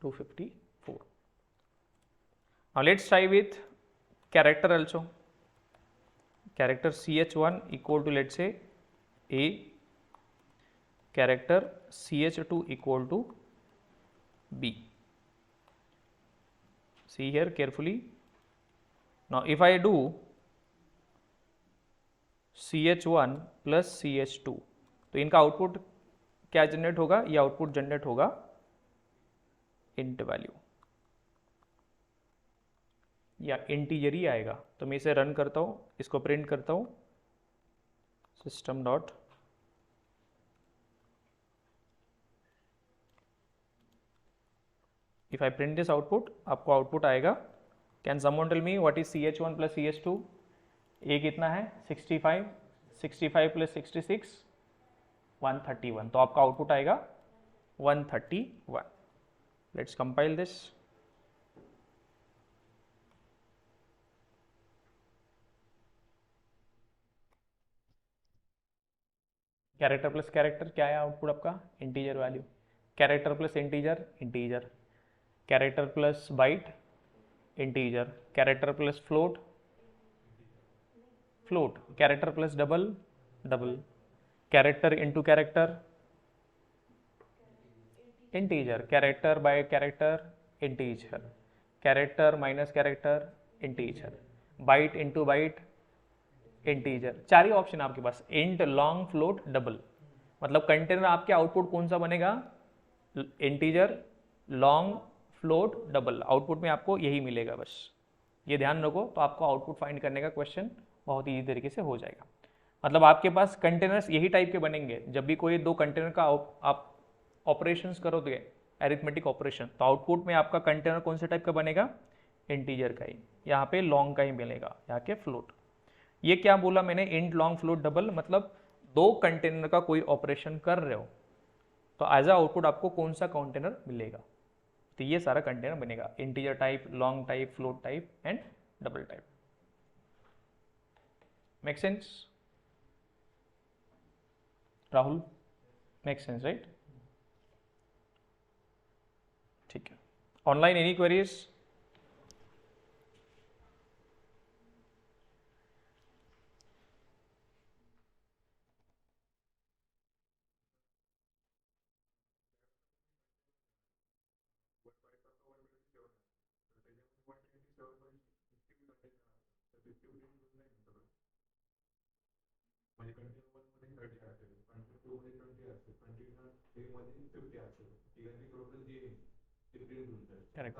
254. Now let's try with character also. Character ch1 equal to, let's say, a, character ch2 equal to b. See here carefully. Now if I do ch1 plus ch2, तो इनका output क्या generate होगा, ये output generate होगा int value या integer ही आएगा। तो मैं इसे रन करता हूँ, इसको प्रिंट करता हूँ, system dot if I print this output, आपको आउटपुट आएगा। Can someone tell me what is ch1 plus ch2, A कितना है 65, 65 प्लस 66 131। तो आपका आउटपुट आएगा 131। Let's compile this. Character plus character क्या है आउटपुट आपका, integer value. Character plus integer, integer. Character plus byte, integer. Character plus float, float. Character plus double, double. Character into character, integer. Character by character, integer. Character minus character, integer. Byte into byte, integer. 4 ही option आपके पास, int, long, float, double. मतलब container आपके output कौन सा बनेगा, integer, long, float, double. Output में आपको यही मिलेगा बस, ये ध्यान रखो। तो आपको आउटपुट फाइंड करने का क्वेश्चन बहुत ईजी तरीके से हो जाएगा। मतलब आपके पास कंटेनर्स यही टाइप के बनेंगे, जब भी कोई 2 कंटेनर का आप ऑपरेशंस करोगे, एरिथमेटिक ऑपरेशन, तो आउटपुट में आपका कंटेनर कौन से टाइप का बनेगा, इंटीजर का ही। यहाँ पे लॉन्ग का ही मिलेगा, यहाँ के फ्लोट। ये क्या बोला मैंने, इंट, लॉन्ग, फ्लोट, डबल, मतलब 2 कंटेनर का कोई ऑपरेशन कर रहे हो तो एज अ आउटपुट आपको कौन सा कंटेनर मिलेगा। तो ये सारा कंटेनर बनेगा, integer type, long type, float type and double type. Make sense Rahul, make sense right? ठीक है। Online any queries? Correct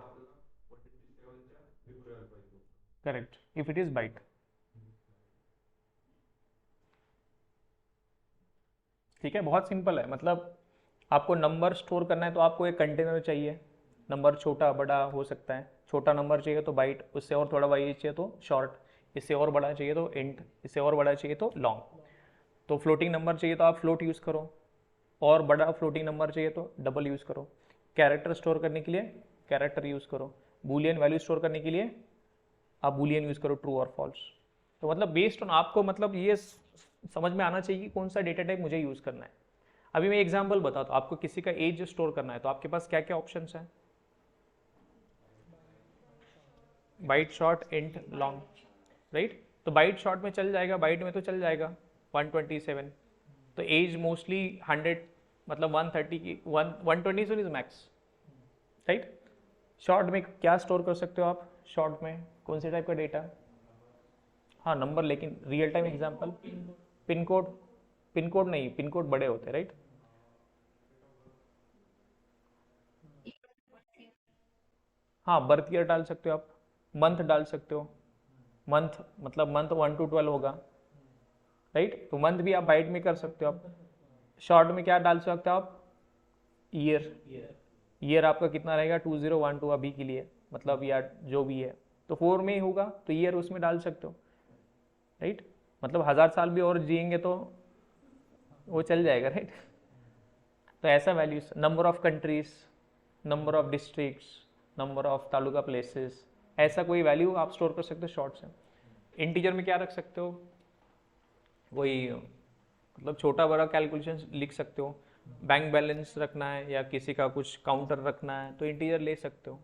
correct if it is byte. ठीक है, बहुत सिंपल है। मतलब आपको नंबर स्टोर करना है तो आपको एक कंटेनर चाहिए। नंबर छोटा बड़ा हो सकता है, छोटा नंबर चाहिए तो बाइट, उससे और थोड़ा बाइट चाहिए तो शॉर्ट, इससे और बड़ा चाहिए तो इंट, इससे और बड़ा चाहिए तो लॉन्ग। तो फ्लोटिंग नंबर चाहिए तो आप फ्लोट यूज़ करो, और बड़ा फ्लोटिंग नंबर चाहिए तो डबल यूज़ करो। कैरेक्टर स्टोर करने के लिए कैरेक्टर यूज़ करो, बूलियन वैल्यू स्टोर करने के लिए आप बूलियन यूज़ करो, ट्रू और फॉल्स। तो मतलब बेस्ड ऑन आपको मतलब ये समझ में आना चाहिए कि कौन सा डेटा टाइप मुझे यूज़ करना है। अभी मैं एग्जांपल बताता हूँ, आपको किसी का एज स्टोर करना है तो आपके पास क्या क्या ऑप्शंस हैं? Byte, short, int, long, right. तो बाइट शॉर्ट में चल जाएगा, बाइट में तो चल जाएगा 127। तो एज मोस्टली 100, मतलब 130 की 127 इज मैक्स, राइट। शॉर्ट में क्या स्टोर कर सकते हो आप? शॉर्ट में कौन से टाइप का डेटा? हाँ नंबर, लेकिन real time example pin code. Pin code नहीं, पिन कोड बड़े होते हैं, राइट। हाँ बर्थ ईयर डाल सकते हो आप, मंथ डाल सकते हो। मंथ मतलब मंथ 1 to 12 होगा, राइट। तो मंथ भी आप बाइट में कर सकते हो आप। शॉर्ट में क्या डाल सकते हो आप? ईयर। ईयर आपका कितना रहेगा? 2012 अभी के लिए, मतलब या जो भी है तो 4 में ही होगा, तो ईयर उसमें डाल सकते हो, राइट। मतलब 1000 साल भी और जिएंगे तो वो चल जाएगा, राइट। तो ऐसा values, number of countries, number of districts, number of taluka places, ऐसा कोई वैल्यू आप स्टोर कर सकते हो शॉर्ट से। इंटीजर में क्या रख सकते हो? वही मतलब छोटा बड़ा कैलकुलेशन लिख सकते हो। बैंक बैलेंस रखना है या किसी का कुछ काउंटर रखना है तो इंटीजर ले सकते हो।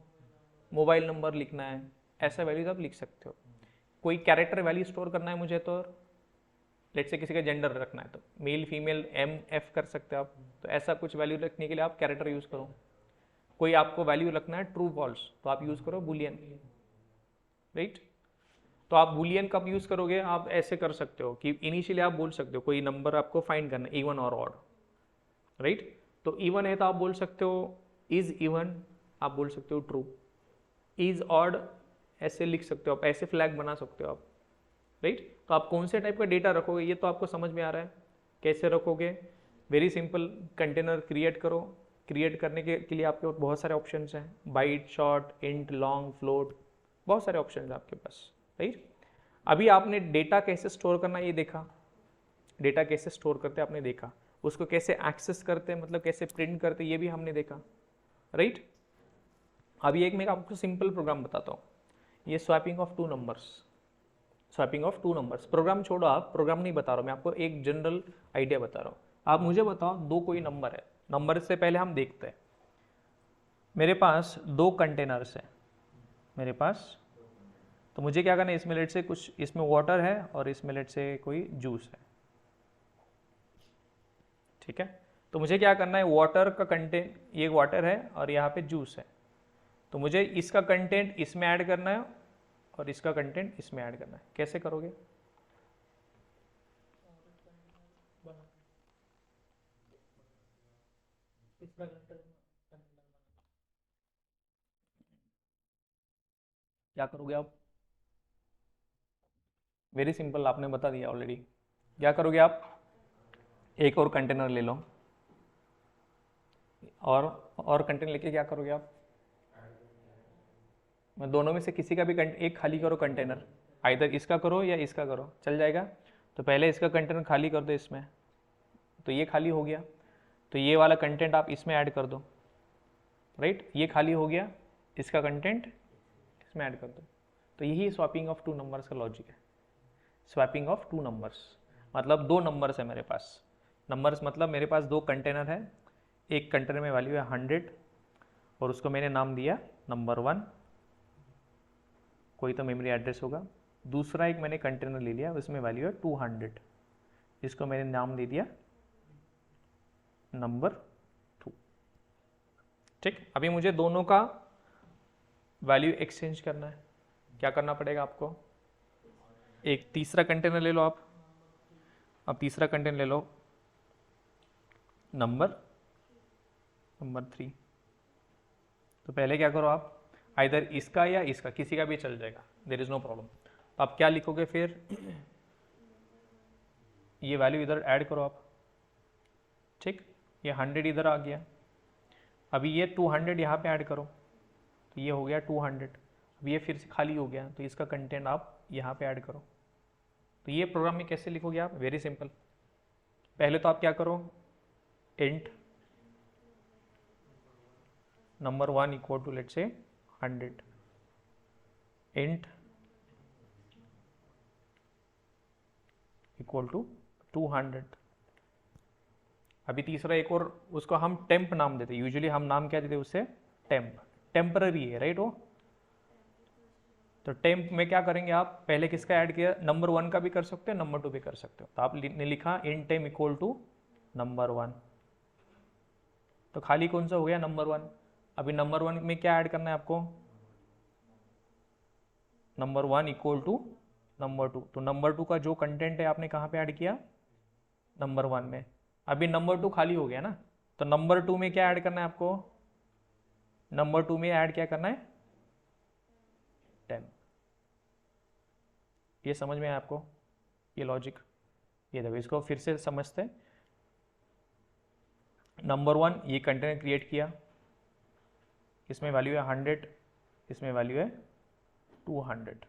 मोबाइल नंबर लिखना है, ऐसा वैल्यूज आप लिख सकते हो। कोई कैरेक्टर वैल्यू स्टोर करना है मुझे तो लेट से किसी का जेंडर रखना है तो मेल फीमेल एम एफ कर सकते हो आप। तो ऐसा कुछ वैल्यू रखने के लिए आप कैरेक्टर यूज़ करो। कोई आपको वैल्यू रखना है ट्रू फॉल्स तो आप यूज़ करो बूलियन, राइट। तो आप बूलियन कब यूज़ करोगे? आप ऐसे कर सकते हो कि इनिशियली आप बोल सकते हो कोई नंबर आपको फाइंड करना है, इवन और ऑड, राइट। तो इवन है तो आप बोल सकते हो इज इवन, आप बोल सकते हो ट्रू। इज ऑड ऐसे लिख सकते हो आप, ऐसे फ्लैग बना सकते हो आप, राइट। तो आप कौन से टाइप का डेटा रखोगे ये तो आपको समझ में आ रहा है। कैसे रखोगे? वेरी सिंपल, कंटेनर क्रिएट करो। क्रिएट करने के लिए आपके पास बहुत सारे ऑप्शंस हैं, byte, short, int, long, float, बहुत सारे ऑप्शन हैं आपके पास, राइट। अभी आपने डेटा कैसे स्टोर करना ये देखा, डेटा कैसे स्टोर करते आपने देखा, उसको कैसे एक्सेस करते हैं मतलब कैसे प्रिंट करते ये भी हमने देखा, राइट। अभी एक मैं आपको सिंपल प्रोग्राम बताता हूँ, ये swapping of two numbers. Swapping of two numbers, program छोड़ो, आप प्रोग्राम नहीं बता रहा हूँ मैं आपको, एक जनरल आइडिया बता रहा हूँ। आप मुझे बताओ दो कोई नंबर है, नंबर से पहले हम देखते हैं। मेरे पास दो कंटेनर्स हैं मेरे पास, तो मुझे क्या करना है, इसमें लेट से कुछ, इसमें वाटर है और इसमें लेट से कोई जूस है, ठीक है। तो मुझे क्या करना है, वाटर का कंटेंट, ये वाटर है और यहाँ पे जूस है, तो मुझे इसका कंटेंट इसमें ऐड करना है और इसका कंटेंट इसमें ऐड करना है। कैसे करोगे? तीसरा कंटेनर क्या करोगे आप? वेरी सिंपल, आपने बता दिया ऑलरेडी। क्या करोगे आप? एक और कंटेनर ले लो, और कंटेनर लेके क्या करोगे आप? मैं दोनों में से किसी का भी एक खाली करो कंटेनर, आइदर इसका करो या इसका करो, चल जाएगा। तो पहले इसका कंटेनर खाली कर दो इसमें, तो ये खाली हो गया, तो ये वाला कंटेंट आप इसमें ऐड कर दो, राइट। ये खाली हो गया, इसका कंटेंट इसमें ऐड कर दो। तो यही स्वैपिंग ऑफ टू नंबर्स का लॉजिक है। स्वैपिंग ऑफ टू नंबर्स मतलब दो नंबर्स है मेरे पास। नंबर्स मतलब मेरे पास दो कंटेनर है, एक कंटेनर में वैल्यू है 100 और उसको मैंने नाम दिया नंबर 1, कोई तो मेमोरी एड्रेस होगा। दूसरा एक मैंने कंटेनर ले लिया, उसमें वैल्यू है 200, इसको मैंने नाम दे दिया नंबर 2, ठीक। अभी मुझे दोनों का वैल्यू एक्सचेंज करना है, क्या करना पड़ेगा आपको? एक तीसरा कंटेनर ले लो आप। अब तीसरा कंटेनर ले लो नंबर 3। तो पहले क्या करो आप, आइदर इसका या इसका, किसी का भी चल जाएगा, देर इज नो प्रॉब्लम। तो आप क्या लिखोगे फिर, ये वैल्यू इधर ऐड करो आप, ठीक। ये 100 इधर आ गया। अभी ये 200 यहाँ पे ऐड करो, तो ये हो गया 200। अब ये फिर से खाली हो गया, तो इसका कंटेंट आप यहाँ पे ऐड करो। तो ये प्रोग्राम में कैसे लिखोगे आप, वेरी सिंपल। पहले तो आप क्या करो, int number 1 equal to let say 100, int equal to 200। अभी तीसरा एक और, उसको हम टेम्प नाम देते, यूजुअली हम नाम क्या देते उससे, टेम्प, टेम्पररी है राइट वो। तो टेम्प में क्या करेंगे आप, पहले किसका ऐड किया, नंबर 1 का भी कर सकते हो, नंबर 2 भी कर सकते हो। तो आपने लिखा इन टेम इक्वल टू नंबर 1, तो खाली कौन सा हो गया, नंबर 1। अभी नंबर 1 में क्या ऐड करना है आपको, नंबर 1 इक्वल टू नंबर 2। तो नंबर 2 का जो कंटेंट है आपने कहाँ पे ऐड किया, नंबर 1 में। अभी नंबर 2 खाली हो गया ना, तो नंबर 2 में क्या ऐड करना है आपको, नंबर 2 में ऐड क्या करना है, 10। ये समझ में आया आपको, ये लॉजिक। ये देखो, इसको फिर से समझते हैं। नंबर 1 ये कंटेनर क्रिएट किया, इसमें वैल्यू है 100, इसमें वैल्यू है 200।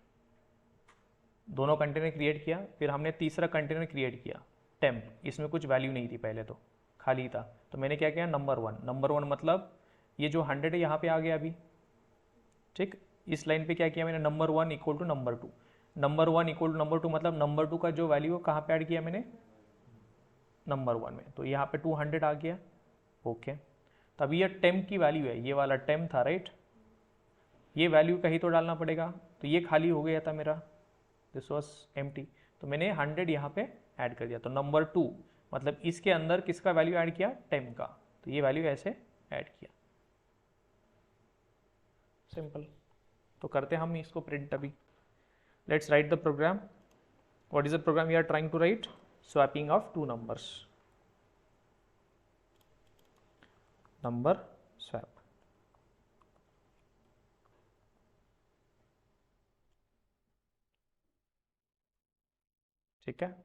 दोनों कंटेनर क्रिएट किया, फिर हमने तीसरा कंटेनर क्रिएट किया टेम्प, इसमें कुछ वैल्यू नहीं थी, पहले तो खाली था। तो मैंने क्या किया, नंबर 1, नंबर 1 मतलब ये जो 100 है यहाँ पे आ गया अभी, ठीक। इस लाइन पे क्या किया मैंने, number 1 equal to number 2, number 1 equal to number 2 मतलब नंबर 2 का जो वैल्यू है कहाँ पे ऐड किया मैंने, नंबर 1 में। तो यहाँ पे 200 आ गया, ओके। तब ये टेम्प की वैल्यू है, ये वाला टेम्प था राइट, ये वैल्यू कहीं तो डालना पड़ेगा। तो ये खाली हो गया था मेरा, दिस वॉज एम्प्टी, तो मैंने 100 यहाँ पे ऐड कर दिया। तो नंबर 2 मतलब इसके अंदर किसका वैल्यू ऐड किया, टेम्प का। तो ये वैल्यू ऐसे ऐड किया, सिंपल। तो करते हम इसको प्रिंट अभी। Let's write the program. What is the program we are trying to write, swapping of two numbers, number swap, ठीक है।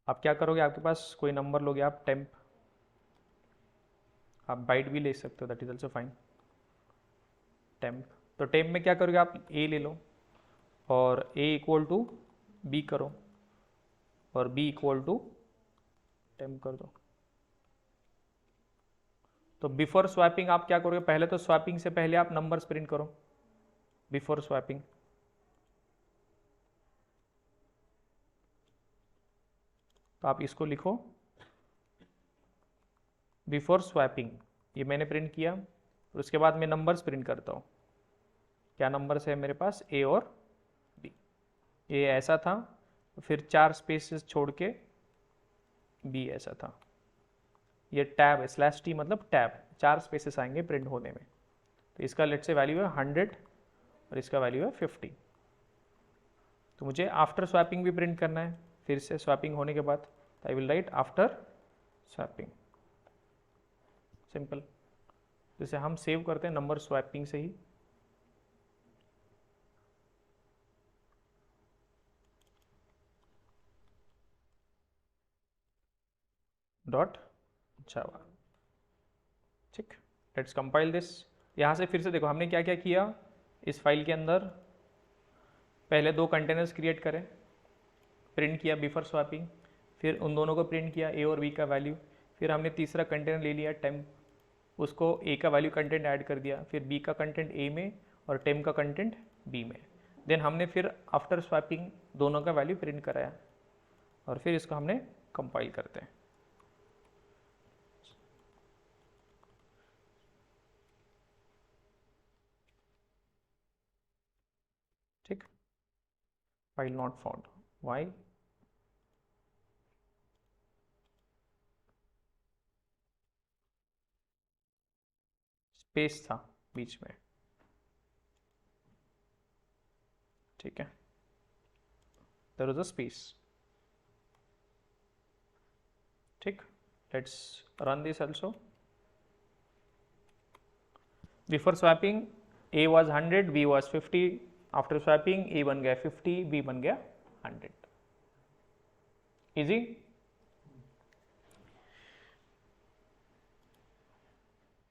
आप क्या करोगे, आपके पास कोई नंबर लोगे आप टेम्प, आप बाइट भी ले सकते हो, that is also fine, temp. तो टेम्प में क्या करोगे आप, ए ले लो और ए इक्वल टू बी करो और बी इक्वल टू टेम्प कर दो। तो बिफोर स्वैपिंग आप क्या करोगे, पहले तो स्वैपिंग से पहले आप नंबर्स प्रिंट करो, बिफोर स्वैपिंग। तो आप इसको लिखो बिफोर स्वैपिंग, ये मैंने प्रिंट किया, और उसके बाद मैं नंबर्स प्रिंट करता हूँ। क्या नंबर्स है मेरे पास, ए और बी। ए ऐसा था, फिर 4 स्पेसेस छोड़ के बी ऐसा था। ये टैब है, स्लैश टी मतलब टैब, 4 स्पेसेस आएंगे प्रिंट होने में। तो इसका लेट से वैल्यू है 100 और इसका वैल्यू है 50। तो मुझे आफ्टर स्वैपिंग भी प्रिंट करना है, फिर से स्वैपिंग होने के बाद। आई will right after swapping, simple. जैसे हम सेव करते हैं नंबर स्वैपिंग से ही, डॉट जावा, ठीक। Let's compile this. यहाँ से फिर से देखो हमने क्या क्या किया इस फाइल के अंदर, पहले 2 कंटेनर्स क्रिएट करें, प्रिंट किया बिफोर स्वैपिंग, फिर उन दोनों को प्रिंट किया ए और बी का वैल्यू, फिर हमने तीसरा कंटेनर ले लिया टेम्प, उसको ए का वैल्यू कंटेंट ऐड कर दिया, फिर बी का कंटेंट ए में और टेम्प का कंटेंट बी में। देन हमने फिर आफ्टर स्वैपिंग दोनों का वैल्यू प्रिंट कराया और फिर इसको हमने कंपाइल करते हैं। ठीक, file not found, why, space था बीच में, ठीक है। there was a space. ठीक, let's run this also. Before swapping A was 100, B was 50. After swapping A बन गया 50, B बन गया 100. Easy.